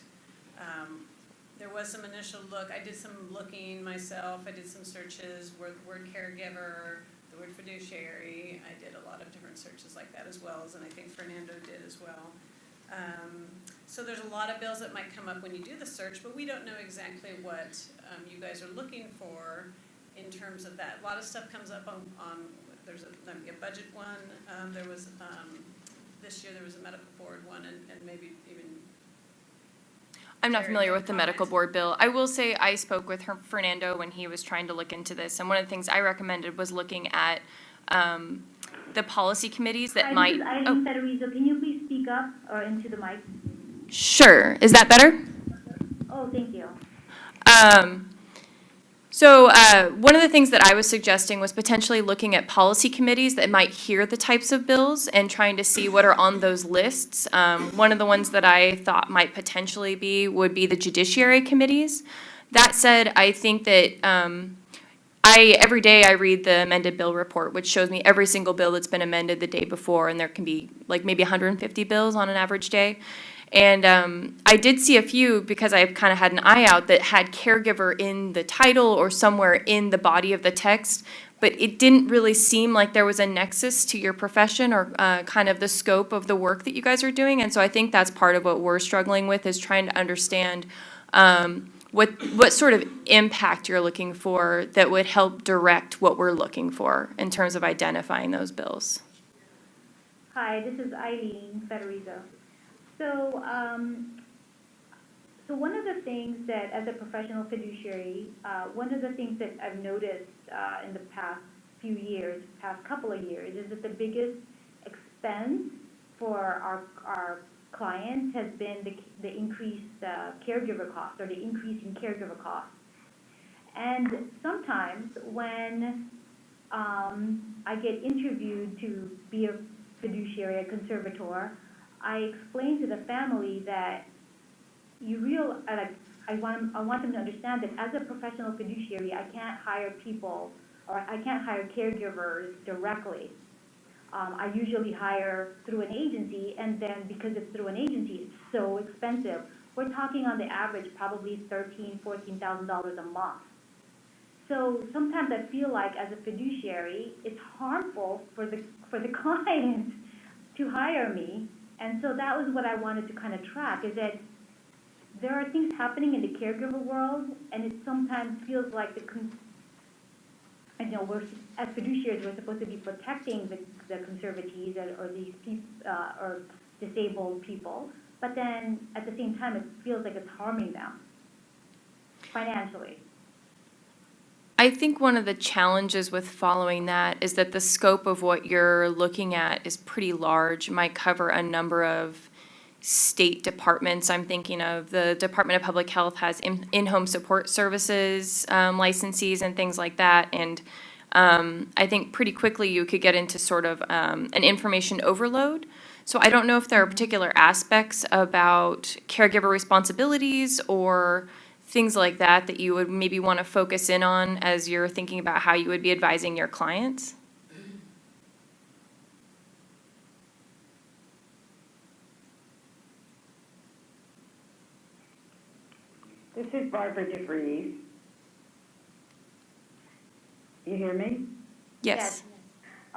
There was some initial look. I did some looking myself. I did some searches, word caregiver, the word fiduciary. I did a lot of different searches like that as well, and I think Fernando did as well. So there's a lot of bills that might come up when you do the search, but we don't know exactly what you guys are looking for in terms of that. A lot of stuff comes up on there's a budget one. There was this year there was a medical board one, and maybe even. I'm not familiar with the medical board bill. I will say I spoke with Fernando when he was trying to look into this, and one of the things I recommended was looking at the policy committees that might. This is Eileen Federizo. Can you please speak up or into the mic? Sure. Is that better? Oh, thank you. So one of the things that I was suggesting was potentially looking at policy committees that might hear the types of bills and trying to see what are on those lists. One of the ones that I thought might potentially would be the judiciary committees. That said, I think that every day I read the amended bill report, which shows me every single bill that's been amended the day before, and there can be like maybe 150 bills on an average day. And I did see a few, because I kind of had an eye out, that had caregiver in the title or somewhere in the body of the text, but it didn't really seem like there was a nexus to your profession or kind of the scope of the work that you guys are doing. And so I think that's part of what we're struggling with, is trying to understand what sort of impact you're looking for that would help direct what we're looking for in terms of identifying those bills. Hi, this is Eileen Federizo. So, so one of the things that, as a professional fiduciary, one of the things that I've noticed in the past few years, past couple of years, is that the biggest expense for our clients has been the increased caregiver cost, or the increase in caregiver costs. And sometimes when I get interviewed to be a fiduciary, a conservator, I explain to the family that I want them to understand that as a professional fiduciary, I can't hire people, or I can't hire caregivers directly. I usually hire through an agency, and then because it's through an agency, it's so expensive. We're talking on the average probably $13,000, $14,000 a month. So sometimes I feel like as a fiduciary, it's harmful for the client to hire me. And so that was what I wanted to kind of track, is that there are things happening in the caregiver world, and it sometimes feels like as fiduciaries, we're supposed to be protecting the conservatees or these or disabled people, but then at the same time, it feels like it's harming them financially. I think one of the challenges with following that is that the scope of what you're looking at is pretty large. It might cover a number of state departments. I'm thinking of the Department of Public Health has in-home support services, licensees and things like that. And I think pretty quickly you could get into sort of an information overload. So I don't know if there are particular aspects about caregiver responsibilities or things like that that you would maybe want to focus in on as you're thinking about how you would be advising your clients. This is Barbara DeVries. You hear me? Yes.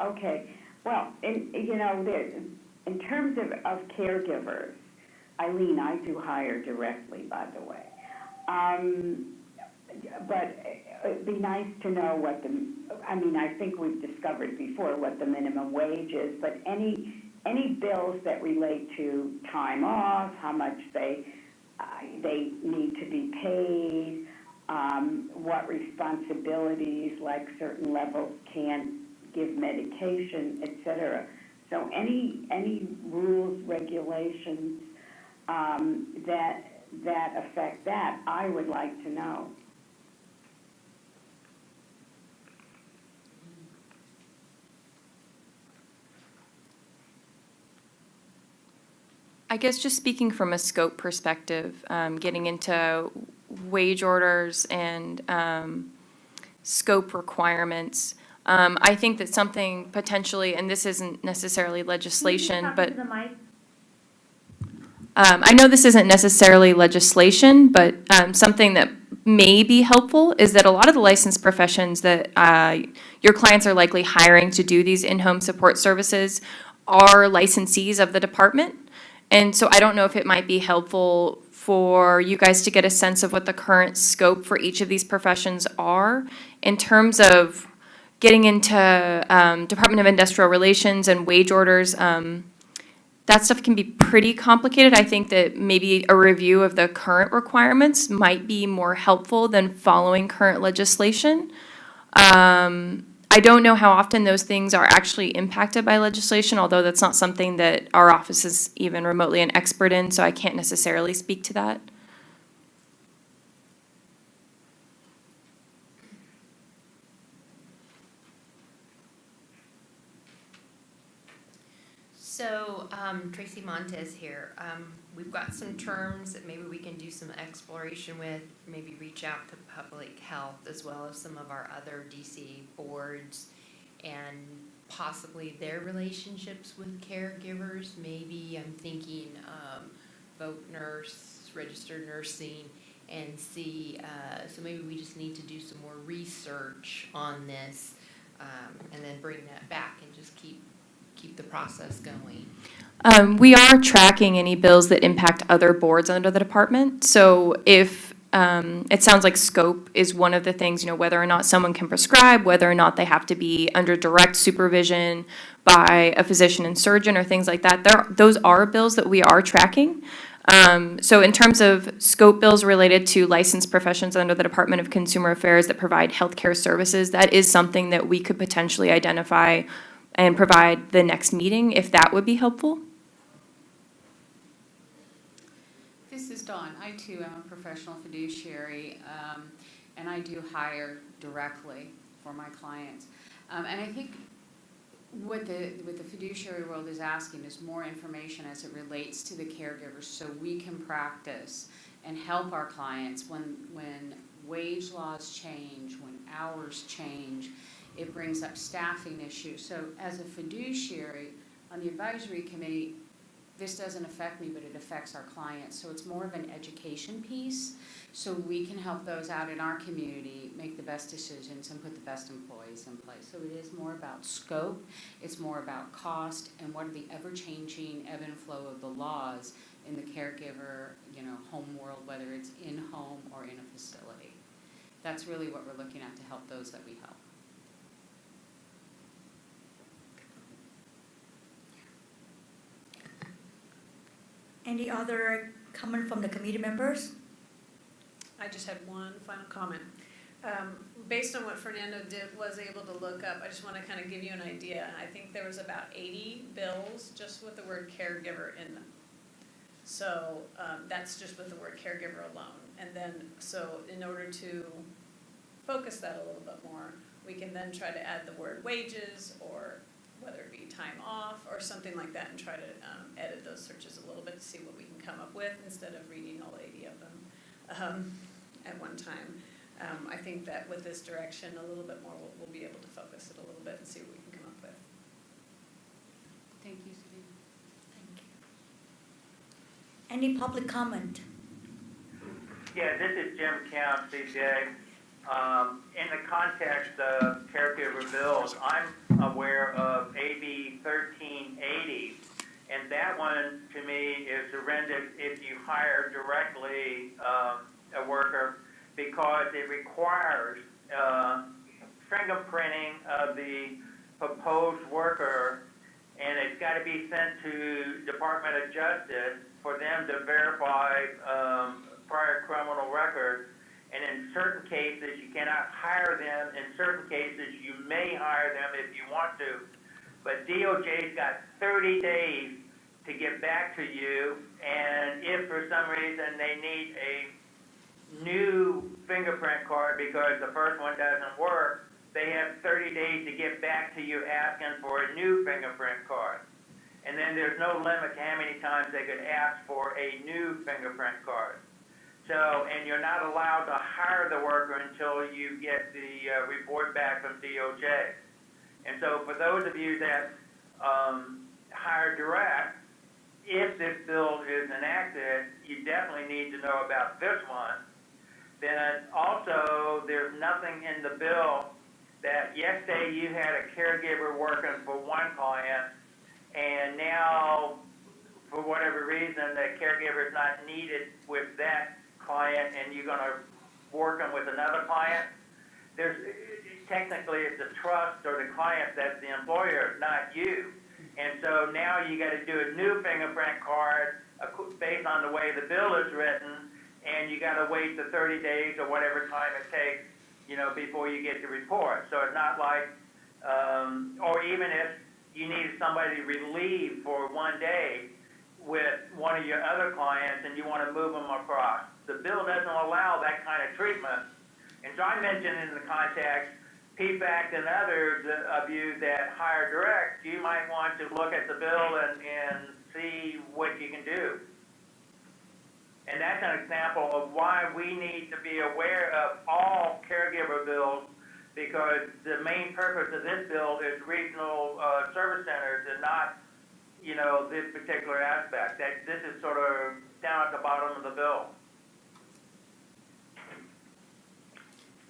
Okay. Well, in terms of caregivers, Eileen, I do hire directly, by the way. But it'd be nice to know I think we've discovered before what the minimum wage is, but any bills that relate to time off, how much they need to be paid, what responsibilities, like certain levels can't give medication, et cetera. So any rules, regulations that affect that, I would like to know. I guess just speaking from a scope perspective, getting into wage orders and scope requirements, I think that something potentially, and this isn't necessarily legislation, but I know this isn't necessarily legislation, but something that may be helpful is that a lot of the licensed professions that your clients are likely hiring to do these in-home support services are licensees of the department. And so I don't know if it might be helpful for you guys to get a sense of what the current scope for each of these professions are in terms of getting into Department of Industrial Relations and wage orders. That stuff can be pretty complicated. I think that maybe a review of the current requirements might be more helpful than following current legislation. I don't know how often those things are actually impacted by legislation, although that's not something that our office is even remotely an expert in, so I can't necessarily speak to that. So, Tracy Montez here. We've got some terms that maybe we can do some exploration with, maybe reach out to public health as well as some of our other DC boards and possibly their relationships with caregivers. Maybe I'm thinking voc nurse, registered nursing, and see, so maybe we just need to do some more research on this and then bring that back and just keep the process going. We are tracking any bills that impact other boards under the department. So if it sounds like scope is one of the things, whether or not someone can prescribe, whether or not they have to be under direct supervision by a physician and surgeon or things like that, those are bills that we are tracking. So in terms of scope bills related to licensed professions under the Department of Consumer Affairs that provide healthcare services, that is something that we could potentially identify and provide the next meeting, if that would be helpful. This is Dawn. I too am a professional fiduciary, and I do hire directly for my clients. And I think what the fiduciary world is asking is more information as it relates to the caregivers so we can practice and help our clients when wage laws change, when hours change, it brings up staffing issues. So as a fiduciary on the advisory committee, this doesn't affect me, but it affects our clients. So it's more of an education piece so we can help those out in our community make the best decisions and put the best employees in place. So it is more about scope, it's more about cost, and what are the ever-changing ebb and flow of the laws in the caregiver, home world, whether it's in-home or in a facility. That's really what we're looking at to help those that we help. Any other comment from the committee members? I just had one final comment. Based on what Fernando was able to look up, I just want to kind of give you an idea. I think there was about 80 bills just with the word caregiver in them. So that's just with the word caregiver alone. And then, so in order to focus that a little bit more, we can then try to add the word wages, or whether it be time off or something like that, and try to edit those searches a little bit to see what we can come up with instead of reading all 80 of them at one time. I think that with this direction, a little bit more, we'll be able to focus it a little bit and see what we can come up with. Thank you, Sabina. Thank you. Any public comment? Yeah, this is Jim Count, CJ. In the context of caregiver bills, I'm aware of AB 1380, and that one to me is horrendous if you hire directly a worker, because it requires fingerprinting of the proposed worker, and it's got to be sent to Department of Justice for them to verify prior criminal records. And in certain cases, you cannot hire them. In certain cases, you may hire them if you want to. But DOJ's got 30 days to get back to you, and if for some reason they need a new fingerprint card because the first one doesn't work, they have 30 days to get back to you asking for a new fingerprint card. And then there's no limit to how many times they could ask for a new fingerprint card. So, and you're not allowed to hire the worker until you get the report back from DOJ. And so for those of you that hire direct, if this bill is enacted, you definitely need to know about this one. Then also, there's nothing in the bill that yesterday you had a caregiver working for one client, and now, for whatever reason, the caregiver is not needed with that client, and you're going to work them with another client. Technically, it's the trust or the client that's the employer, not you. And so now you got to do a new fingerprint card based on the way the bill is written, and you got to wait the 30 days or whatever time it takes, before you get the report. So it's not like, or even if you needed somebody relieved for one day with one of your other clients and you want to move them across, the bill doesn't allow that kind of treatment. And so I mentioned in the context, PFAC and others of you that hire direct, you might want to look at the bill and see what you can do. And that's an example of why we need to be aware of all caregiver bills, because the main purpose of this bill is regional service centers and not, this particular aspect. This is sort of down at the bottom of the bill.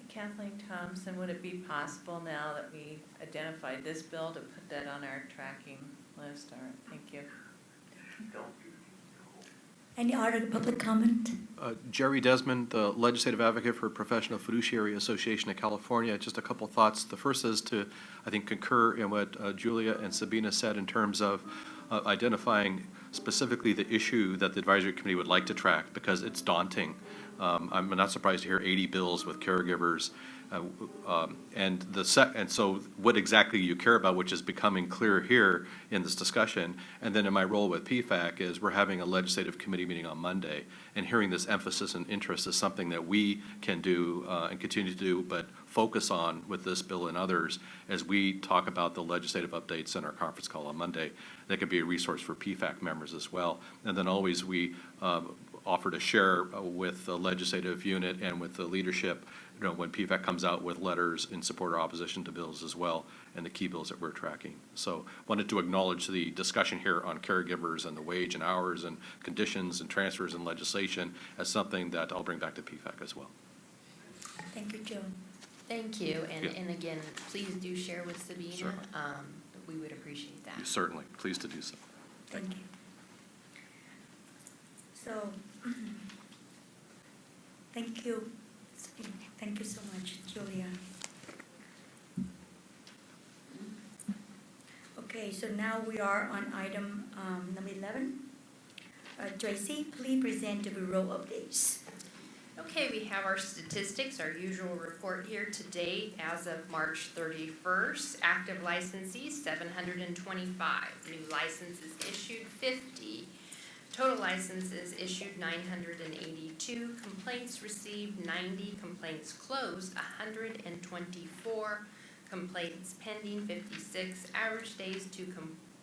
Kathleen Thompson, would it be possible now that we identified this bill to put that on our tracking list? All right, thank you. Any other public comment? Jerry Desmond, the legislative advocate for Professional Fiduciary Association of California. Just a couple thoughts. The first is to, I think, concur in what Julia and Sabina said in terms of identifying specifically the issue that the advisory committee would like to track, because it's daunting. I'm not surprised to hear 80 bills with caregivers. And so what exactly you care about, which is becoming clear here in this discussion, and then in my role with PFAC is we're having a legislative committee meeting on Monday, and hearing this emphasis and interest is something that we can do and continue to do, but focus on with this bill and others as we talk about the legislative updates in our conference call on Monday. That could be a resource for PFAC members as well. And then always we offer to share with the legislative unit and with the leadership, when PFAC comes out with letters in support or opposition to bills as well, and the key bills that we're tracking. So wanted to acknowledge the discussion here on caregivers and the wage and hours and conditions and transfers and legislation as something that I'll bring back to PFAC as well. Thank you, Joe. Thank you, and, Yeah. and again, please do share with Sabina. Certainly. We would appreciate that. Certainly, pleased to do so. Thank you. So, thank you. Thank you so much, Julia. Okay, so now we are on item number 11. Tracy, please present the bureau updates. Okay, we have our statistics, our usual report here to date as of March 31st. Active licensees, 725. New licenses issued, 50. Total licenses issued, 982. Complaints received, 90. Complaints closed, 124. Complaints pending, 56. Average days to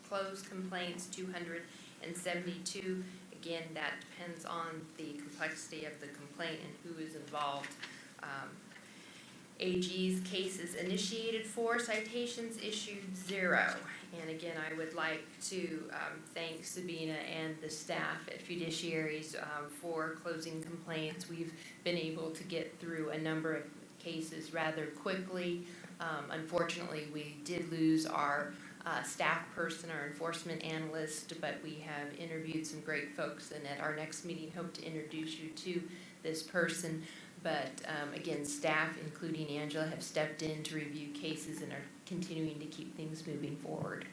close complaints, 272. Again, that depends on the complexity of the complaint and who is involved. AG's cases initiated, 4. Citations issued, 0. And again, I would like to thank Sabina and the staff at Fiduciaries for closing complaints. We've been able to get through a number of cases rather quickly. Unfortunately, we did lose our staff person, our enforcement analyst, but we have interviewed some great folks, and at our next meeting hope to introduce you to this person. But again, staff, including Angela, have stepped in to review cases and are continuing to keep things moving forward.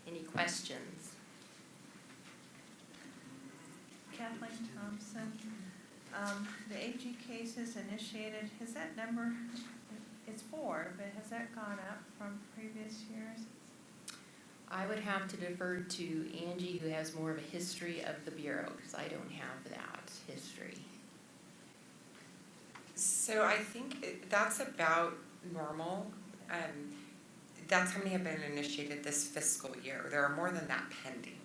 Any questions? Kathleen Thompson, the AG cases initiated, has that number, it's 4, but has that gone up from previous years? I would have to defer to Angie, who has more of a history of the Bureau, because I don't have that history. So I think that's about normal. That's how many have been initiated this fiscal year. There are more than that pending.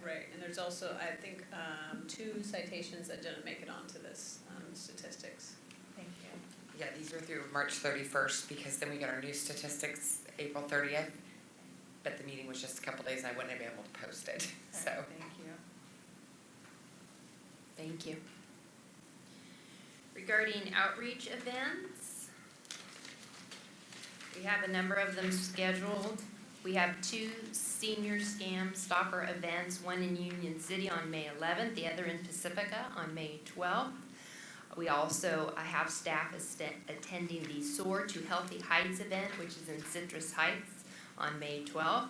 Right, and there's also, I think, 2 citations that didn't make it onto this statistics. Thank you. Yeah, these are through March 31st, because then we get our new statistics April 30th. But the meeting was just a couple days, and I wouldn't have been able to post it, so. Thank you. Thank you. Regarding outreach events, we have a number of them scheduled. We have 2 senior scam stopper events, one in Union City on May 11th, the other in Pacifica on May 12th. We also have staff attending the Soar to Healthy Heights event, which is in Citrus Heights on May 12th.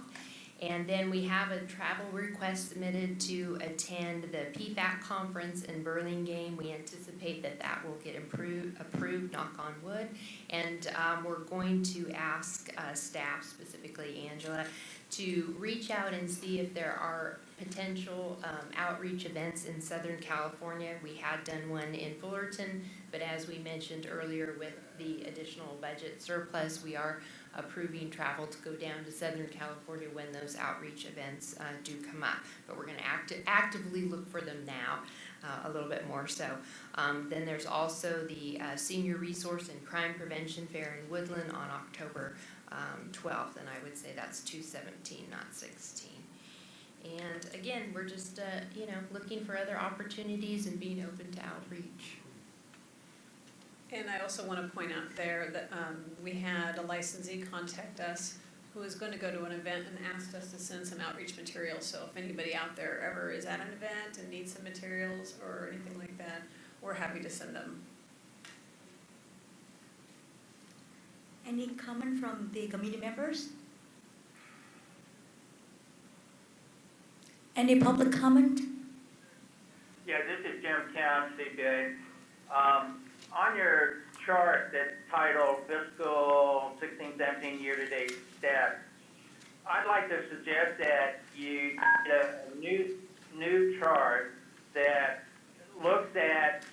And then we have a travel request submitted to attend the PFAC conference in Burlingame. We anticipate that that will get approved, knock on wood. And we're going to ask staff, specifically Angela, to reach out and see if there are potential outreach events in Southern California. We had done one in Fullerton, but as we mentioned earlier, with the additional budget surplus, we are approving travel to go down to Southern California when those outreach events do come up. But we're going to actively look for them now, a little bit more so. Then there's also the Senior Resource and Crime Prevention Fair in Woodland on October 12th, and I would say that's 2/17, not 16. And again, we're just looking for other opportunities and being open to outreach. And I also want to point out there that we had a licensee contact us who was going to go to an event and asked us to send some outreach materials. So if anybody out there ever is at an event and needs some materials or anything like that, we're happy to send them. Any comment from the committee members? Any public comment? Yeah, this is Jim Count, CPA. On your chart that's titled fiscal 16-17 year-to-date stats, I'd like to suggest that you get a new chart that looks at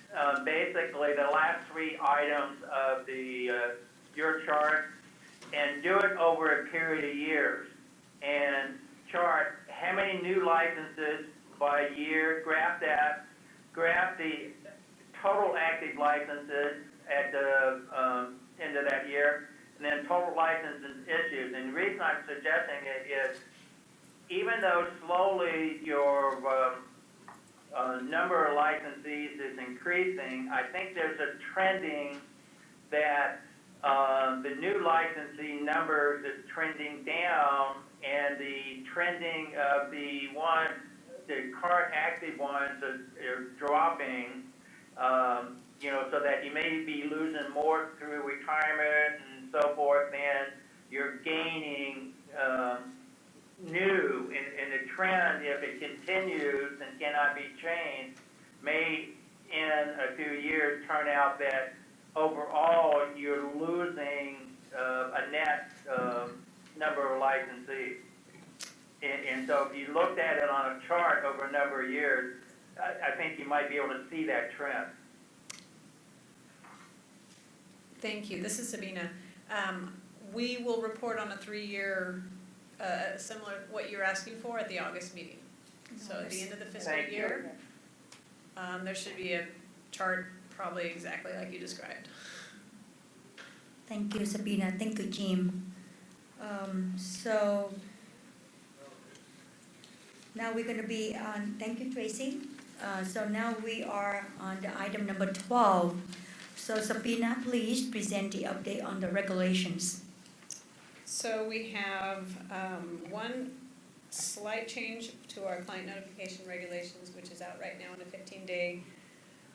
basically the last 3 items of your chart and do it over a period of years and chart how many new licenses by year, graph that, graph the total active licenses at the end of that year, and then total licenses issued. And the reason I'm suggesting it is even though slowly your number of licensees is increasing, I think there's a trending that the new licensee numbers is trending down, and the trending of the current active ones are dropping, so that you may be losing more through retirement and so forth than you're gaining new. And the trend, if it continues and cannot be changed, may in a few years turn out that overall you're losing a net number of licensees. And so if you looked at it on a chart over a number of years, I think you might be able to see that trend. Thank you. This is Sabina. We will report on a 3-year, similar what you're asking for at the August meeting. So at the end of the fiscal Thank you. year, there should be a chart probably exactly like you described. Thank you, Sabina. Thank you, Jim. So now we're going to be on, thank you, Tracy. So now we are on the item number 12. So Sabina, please present the update on the regulations. So we have one slight change to our client notification regulations, which is out right now in a 15-day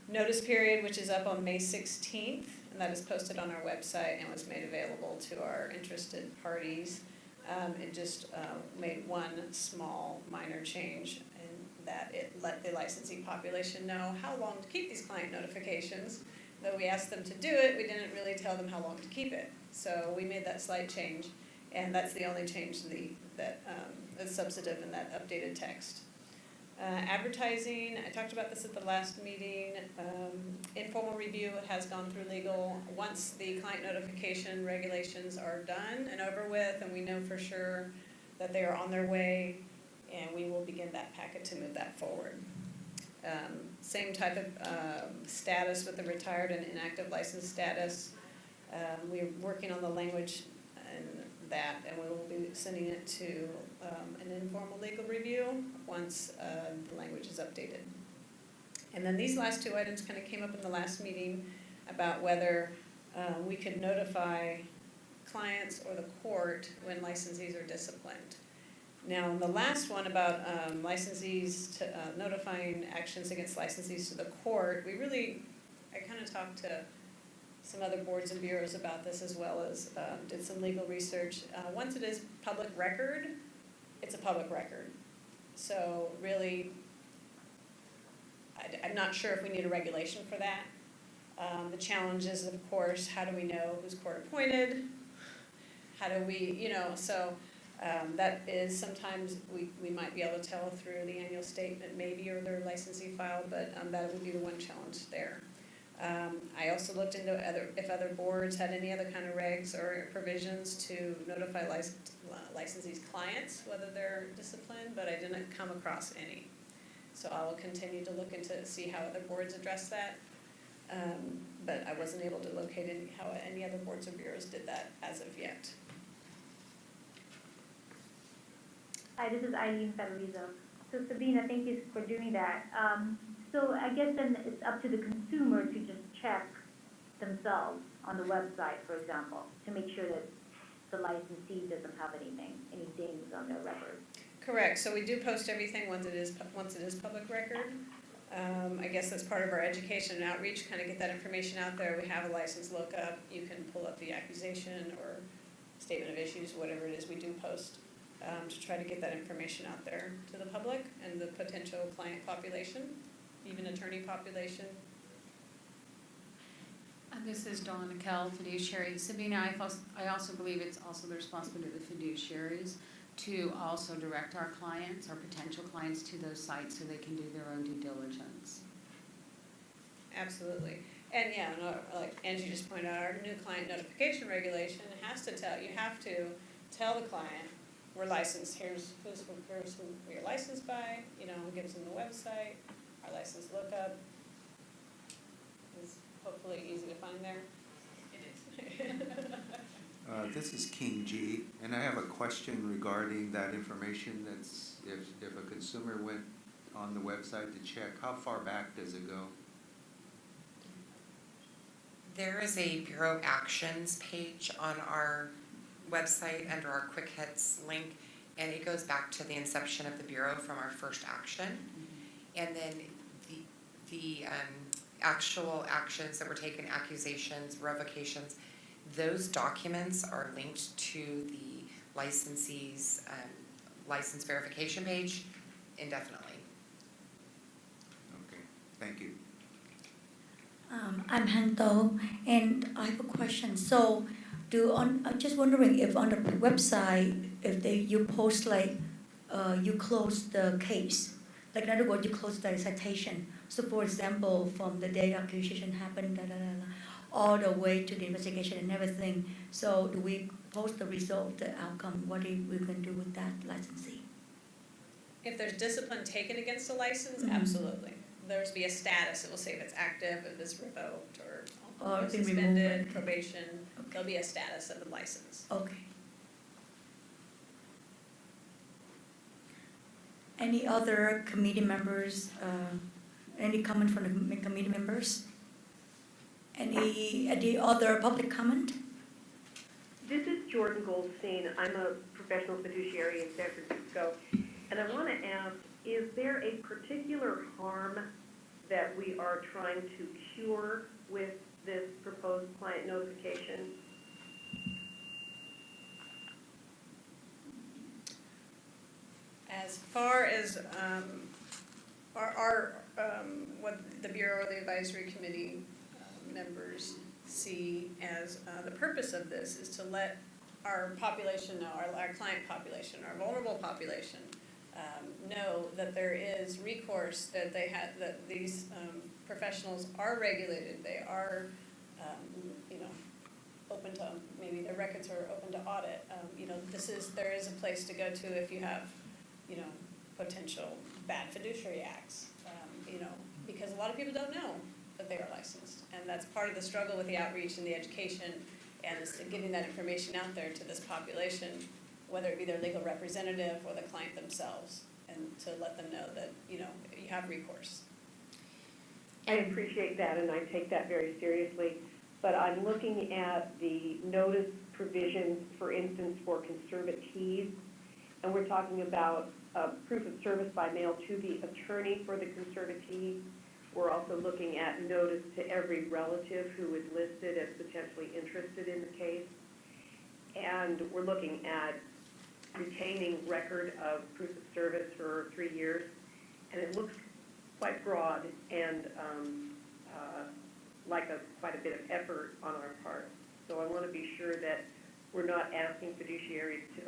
notice period, which is up on May 16th, and that is posted on our website and was made available to our interested parties. It just made one small minor change in that it let the licensee population know how long to keep these client notifications. Though we asked them to do it, we didn't really tell them how long to keep it. So we made that slight change, and that's the only change that is substantive in that updated text. Advertising, I talked about this at the last meeting. Informal review has gone through legal. Once the client notification regulations are done and over with, and we know for sure that they are on their way, and we will begin that packet to move that forward. Same type of status with the retired and inactive license status. We're working on the language and that, and we will be sending it to an informal legal review once the language is updated. And then these last 2 items kind of came up in the last meeting about whether we could notify clients or the court when licensees are disciplined. Now, in the last one about licensees notifying actions against licensees to the court, I kind of talked to some other boards and bureaus about this, as well as did some legal research. Once it is public record, it's a public record. So really, I'm not sure if we need a regulation for that. The challenge is, of course, how do we know who's court appointed? How do we, that is sometimes we might be able to tell through the annual statement maybe, or their licensee file, but that would be the one challenge there. I also looked into if other boards had any other kind of regs or provisions to notify licensees' clients whether they're disciplined, but I didn't come across any. So I will continue to look into see how other boards address that, but I wasn't able to locate how any other boards or bureaus did that as of yet. Hi, this is Eileen Federizo. So Sabina, thank you for doing that. So I guess then it's up to the consumer to just check themselves on the website, for example, to make sure that the licensee doesn't have any dings on their record. Correct. So we do post everything once it is public record. I guess that's part of our education and outreach, kind of get that information out there. We have a license lookup. You can pull up the accusation or statement of issues, whatever it is we do post. to try to get that information out there to the public and the potential client population, even attorney population. This is Dawn Kell, fiduciary. Sabina, I also believe it's also the responsibility of the fiduciaries to also direct our clients, our potential clients, to those sites so they can do their own due diligence. Absolutely. And yeah, like Angie just pointed out, our new client notification regulation has to tell, you have to tell the client, we're licensed, here's who we're licensed by, you know, it gives them the website, our license lookup is hopefully easy to find there. It is. This is King G, and I have a question regarding that information. That's if a consumer went on the website to check, how far back does it go? There is a Bureau Actions page on our website under our Quick Hits link, and it goes back to the inception of the Bureau from our first action. And then the actual actions that were taken, accusations, revocations, those documents are linked to the licensee's license verification page indefinitely. Okay, thank you. I'm Hanto, and I have a question. So, I'm just wondering if on the website, if you post like, you close the case, like in other words, you close the citation. So, for example, from the day accusation happened, all the way to the investigation and everything. So, do we post the result, the outcome? What are we going to do with that licensee? If there's discipline taken against a license, Mhm. absolutely. There's be a status, it will say if it's active, if it's revoked, or Been suspended, removed. probation, Okay. there'll be a status of the license. Okay. Any other committee members, any comment from the committee members? Any other public comment? This is Jordan Goldstein. I'm a professional fiduciary in San Francisco, and I want to ask, is there a particular harm that we are trying to cure with this proposed client notification? As far as what the Bureau or the Advisory Committee members see as the purpose of this is to let our population know, our client population, our vulnerable population, know that there is recourse, that that these professionals are regulated, they are, open to, maybe their records are open to audit. There is a place to go to if you have, potential bad fiduciary acts, because a lot of people don't know that they are licensed. And that's part of the struggle with the outreach and the education, and is getting that information out there to this population, whether it be their legal representative or the client themselves, and to let them know that, you have recourse. I appreciate that, and I take that very seriously. But I'm looking at the notice provisions, for instance, for conservatees, and we're talking about proof of service by mail to the attorney for the conservatee. We're also looking at notice to every relative who is listed as potentially interested in the case. And we're looking at retaining record of proof of service for 3 years. And it looks quite broad and like quite a bit of effort on our part. So I want to be sure that we're not asking fiduciaries to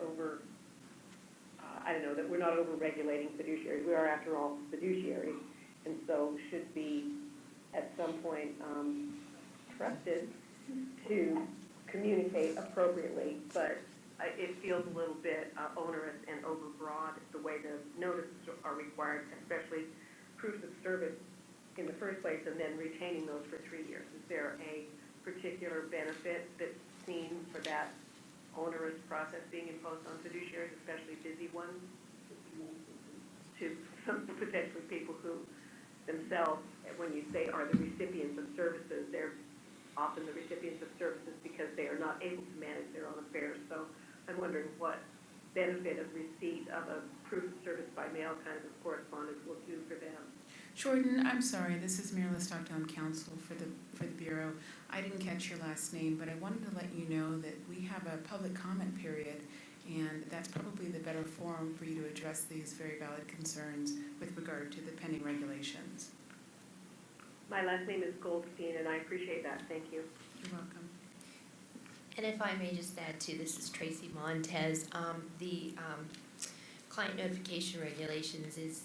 that we're not over-regulating fiduciaries. We are, after all, fiduciaries, and so should be, at some point, trusted to communicate appropriately. But it feels a little bit onerous and overbroad the way the notices are required, especially proofs of service in the first place, and then retaining those for 3 years. Is there a particular benefit that's seen for that onerous process being imposed on fiduciaries, especially busy ones, to some potentially people who themselves, when you say are the recipients of services, they're often the recipients of services because they are not able to manage their own affairs. So I'm wondering what benefit of receipt of a proof of service by mail kind of correspondence will do for them. Jordan, I'm sorry, this is Marilyn Stockton, counsel for the Bureau. I didn't catch your last name, but I wanted to let you know that we have a public comment period and that's probably the better forum for you to address these very valid concerns with regard to the pending regulations. My last name is Goldstein, and I appreciate that. Thank you. You're welcome. And if I may just add too, this is Tracy Montez. The client notification regulations is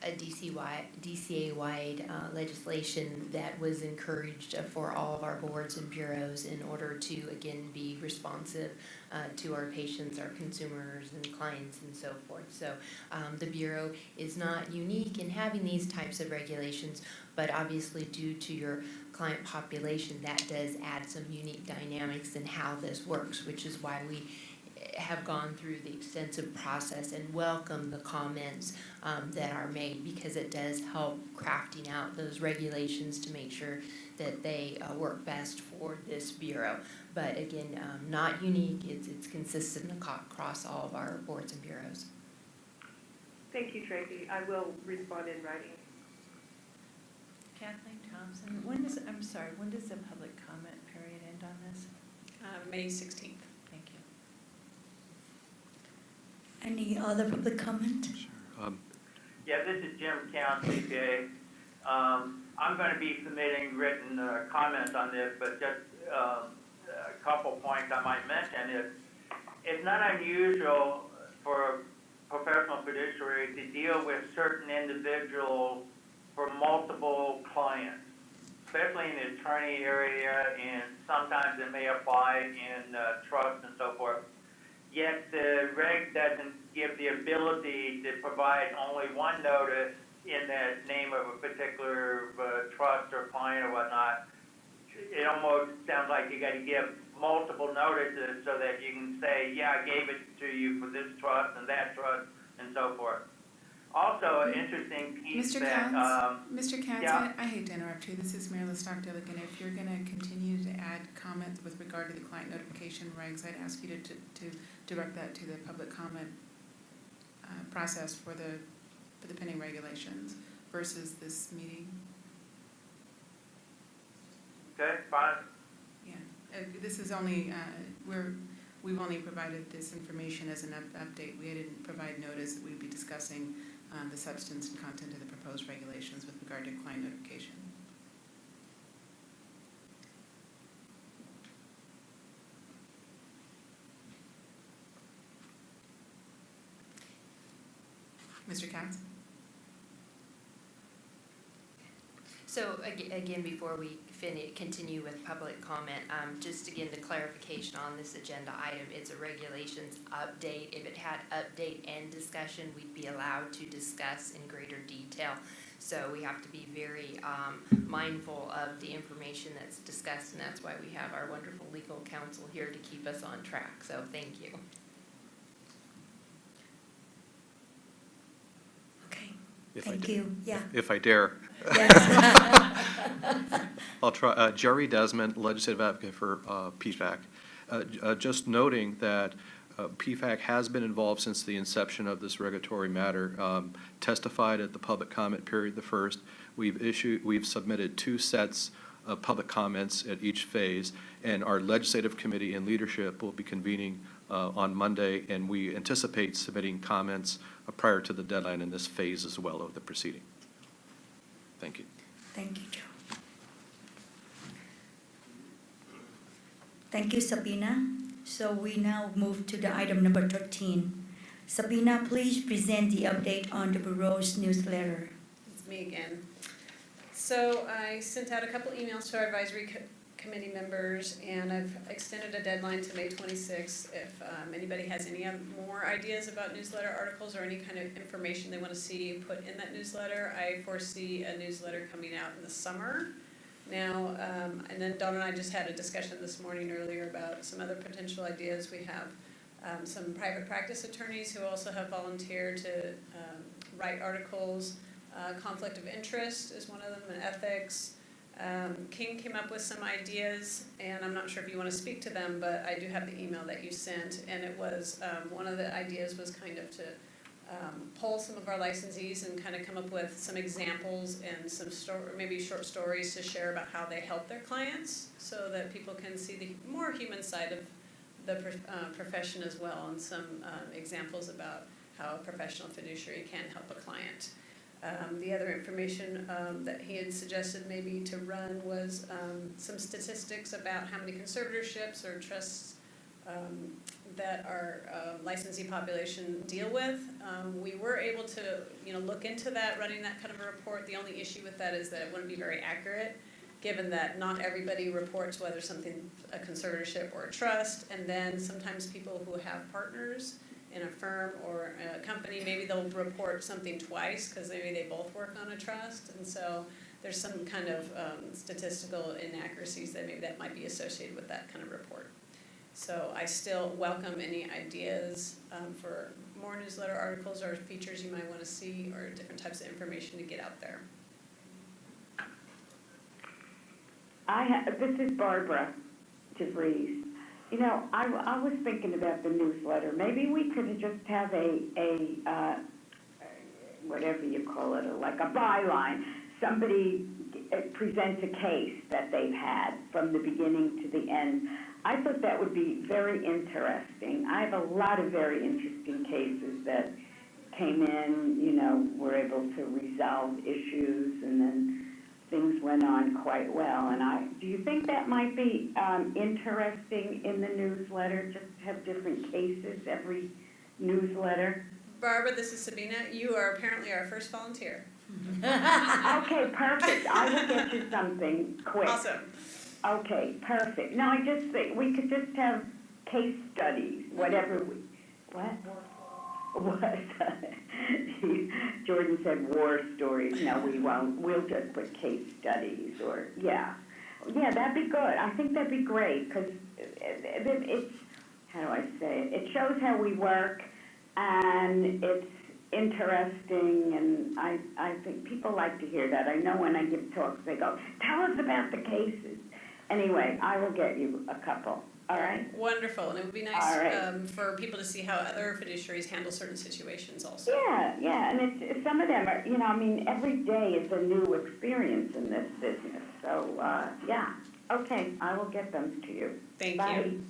a DCA-wide legislation that was encouraged for all of our boards and bureaus in order to, again, be responsive to our patients, our consumers, and clients, and so forth. So the Bureau is not unique in having these types of regulations, but obviously due to your client population, that does add some unique dynamics in how this works, which is why we have gone through the extensive process and welcome the comments that are made, because it does help crafting out those regulations to make sure that they work best for this Bureau. But again, not unique, it's consistent across all of our boards and bureaus. Thank you, Tracy. I will respond in writing. Kathleen Thompson, when does the public comment period end on this? May 16th. Thank you. Any other public comment? Yeah, this is Jim Count, CPA. I'm going to be submitting written comments on this, but just a couple points I might mention is it's not unusual for a professional fiduciary to deal with certain individuals for multiple clients, especially in the attorney area, and sometimes it may apply in trust and so forth. Yet the reg doesn't give the ability to provide only one notice in the name of a particular trust or client or whatnot. It almost sounds like you got to give multiple notices so that you can say, yeah, I gave it to you for this trust and that trust and so forth. Also, an interesting piece Mr. that... Mr. Katz, yeah. I hate to interrupt you. This is Marilyn Stockdale again. If you're going to continue to add comments with regard to the client notification regs, I'd ask you to direct that to the public comment process for the pending regulations versus this meeting. Okay, fine. Yeah, this is only, we've only provided this information as an update. We didn't provide notice that we'd be discussing the substance and content of the proposed regulations with regard to client notification. Mr. Katz? So again, before we continue with public comment, just again, the clarification on this agenda item, it's a regulations update. If it had update and discussion, we'd be allowed to discuss in greater detail. So we have to be very mindful of the information that's discussed, and that's why we have our wonderful legal counsel here to keep us on track. So thank you. Okay, If I thank dare. you. Yeah. If I dare. Yes. I'll try. Jerry Desmond, legislative advocate for PFAC. Just noting that PFAC has been involved since the inception of this regulatory matter, testified at the public comment period the first. We've submitted 2 sets of public comments at each phase, and our legislative committee and leadership will be convening on Monday, and we anticipate submitting comments prior to the deadline in this phase as well of the proceeding. Thank you. Thank you, Joe. Thank you, Sabina. So we now move to the item number 13. Sabina, please present the update on the Bureau's newsletter. It's me again. So I sent out a couple emails to our advisory committee members, and I've extended a deadline to May 26th. If anybody has any more ideas about newsletter articles or any kind of information they want to see put in that newsletter, I foresee a newsletter coming out in the summer. Now, and then Dawn and I just had a discussion this morning earlier about some other potential ideas. We have some private practice attorneys who also have volunteered to write articles. Conflict of interest is one of them, and ethics. King came up with some ideas, and I'm not sure if you want to speak to them, but I do have the email that you sent, and it was, one of the ideas was kind of to poll some of our licensees and kind of come up with some examples and some maybe short stories to share about how they help their clients, so that people can see the more human side of the profession as well, and some examples about how a professional fiduciary can help a client. The other information that he had suggested maybe to run was some statistics about how many conservatorships or trusts that our licensee population deal with. We were able to, look into that, running that kind of a report. The only issue with that is that it wouldn't be very accurate, given that not everybody reports whether something, a conservatorship or a trust, and then sometimes people who have partners in a firm or a company, maybe they'll report something twice because maybe they both work on a trust, and so there's some kind of statistical inaccuracies that maybe that might be associated with that kind of report. So I still welcome any ideas for more newsletter articles or features you might want to see, or different types of information to get out there. This is Barbara DeVries. I was thinking about the newsletter. Maybe we could just have a whatever you call it, like a byline. Somebody presents a case that they've had from the beginning to the end. I thought that would be very interesting. I have a lot of very interesting cases that came in, were able to resolve issues, and then things went on quite well. And do you think that might be interesting in the newsletter, just to have different cases every newsletter? Barbara, this is Sabina. You are apparently our first volunteer. Okay, perfect. I will get you something quick. Awesome. Okay, perfect. No, I just think we could just have case studies, whatever we, what? Jordan said war stories. No, we won't. We'll just put case studies or, yeah, that'd be good. I think that'd be great because it's, how do I say it? It shows how we work, and it's interesting, and I think people like to hear that. I know when I give talks, they go, tell us about the cases. Anyway, I will get you a couple. All right? Wonderful, and it would be nice for people to see how other fiduciaries handle certain situations also. Yeah, and it's some of them are, every day is a new experience in this business. So, yeah. Okay, I will get them to you. Thank Bye. you.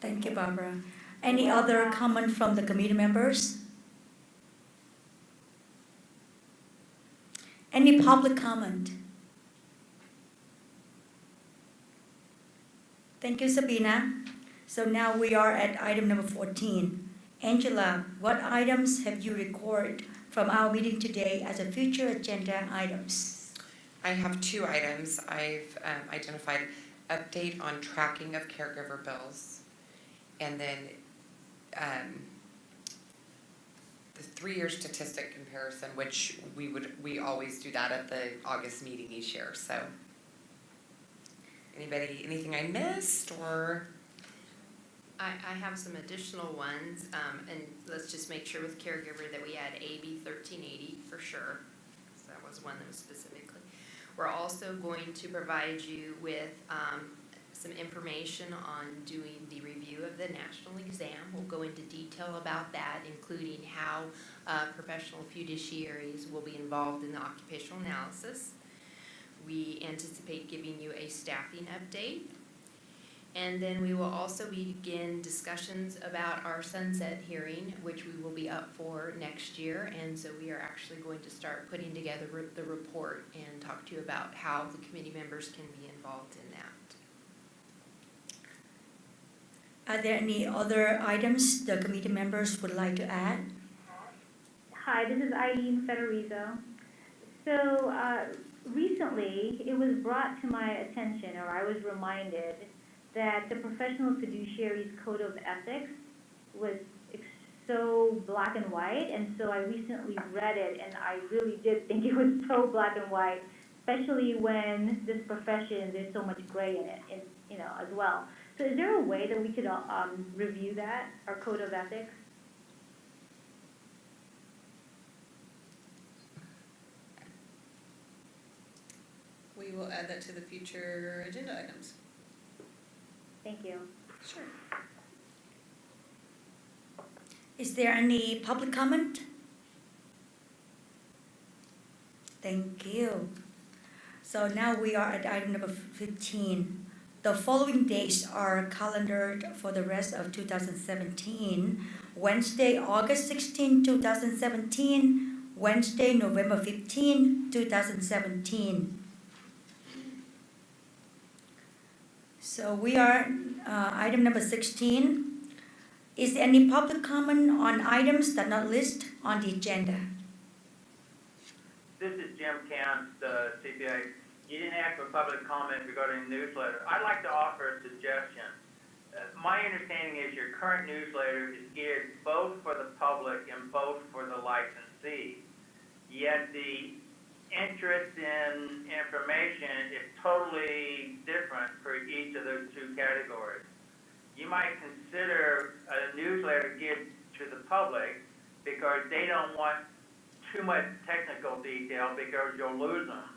Thank you, Barbara. Any other comment from the committee members? Any public comment? Thank you, Sabina. So now we are at item number 14. Angela, what items have you recorded from our meeting today as a future agenda items? I have 2 items. I've identified update on tracking of caregiver bills, and then the 3-year statistic comparison, which we always do that at the August meeting each year. So, anything I missed, or? I have some additional ones, and let's just make sure with caregiver that we add AB 1380 for sure. So that was one that was specifically. We're also going to provide you with some information on doing the review of the national exam. We'll go into detail about that, including how professional fiduciaries will be involved in the occupational analysis. We anticipate giving you a staffing update. And then we will also begin discussions about our sunset hearing, which we will be up for next year. And so we are actually going to start putting together the report and talk to you about how the committee members can be involved in that. Are there any other items the committee members would like to add? Hi, this is Eileen Federizo. So recently, it was brought to my attention, or I was reminded, that the Professional Fiduciaries Code of Ethics was so black and white, and so I recently read it, and I really did think it was so black and white, especially when this profession, there's so much gray in it, as well. So is there a way that we could review that, our Code of Ethics? We will add that to the future agenda items. Thank you. Sure. Is there any public comment? Thank you. So now we are at item number 15. The following days are calendared for the rest of 2017. Wednesday, August 16, 2017. Wednesday, November 15, 2017. So we are item number 16. Is there any public comment on items that are not listed on the agenda? This is Jim Camp, the CPA. You didn't ask for public comment regarding the newsletter. I'd like to offer a suggestion. My understanding is your current newsletter is geared both for the public and both for the licensee. Yet the interest in information is totally different for each of those two categories. You might consider a newsletter geared to the public because they don't want too much technical detail because you'll lose them.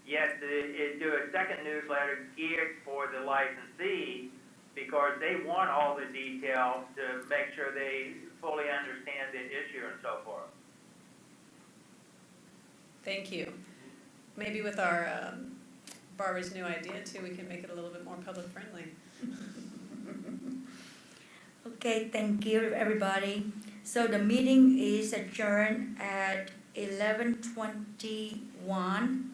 Yet do a second newsletter geared for the licensee because they want all the detail to make sure they fully understand the issue and so forth. Thank you. Maybe with our Barbara's new idea too, we can make it a little bit more public friendly. Okay, thank you, everybody. So the meeting is adjourned at 11:21.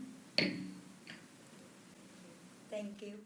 Thank you.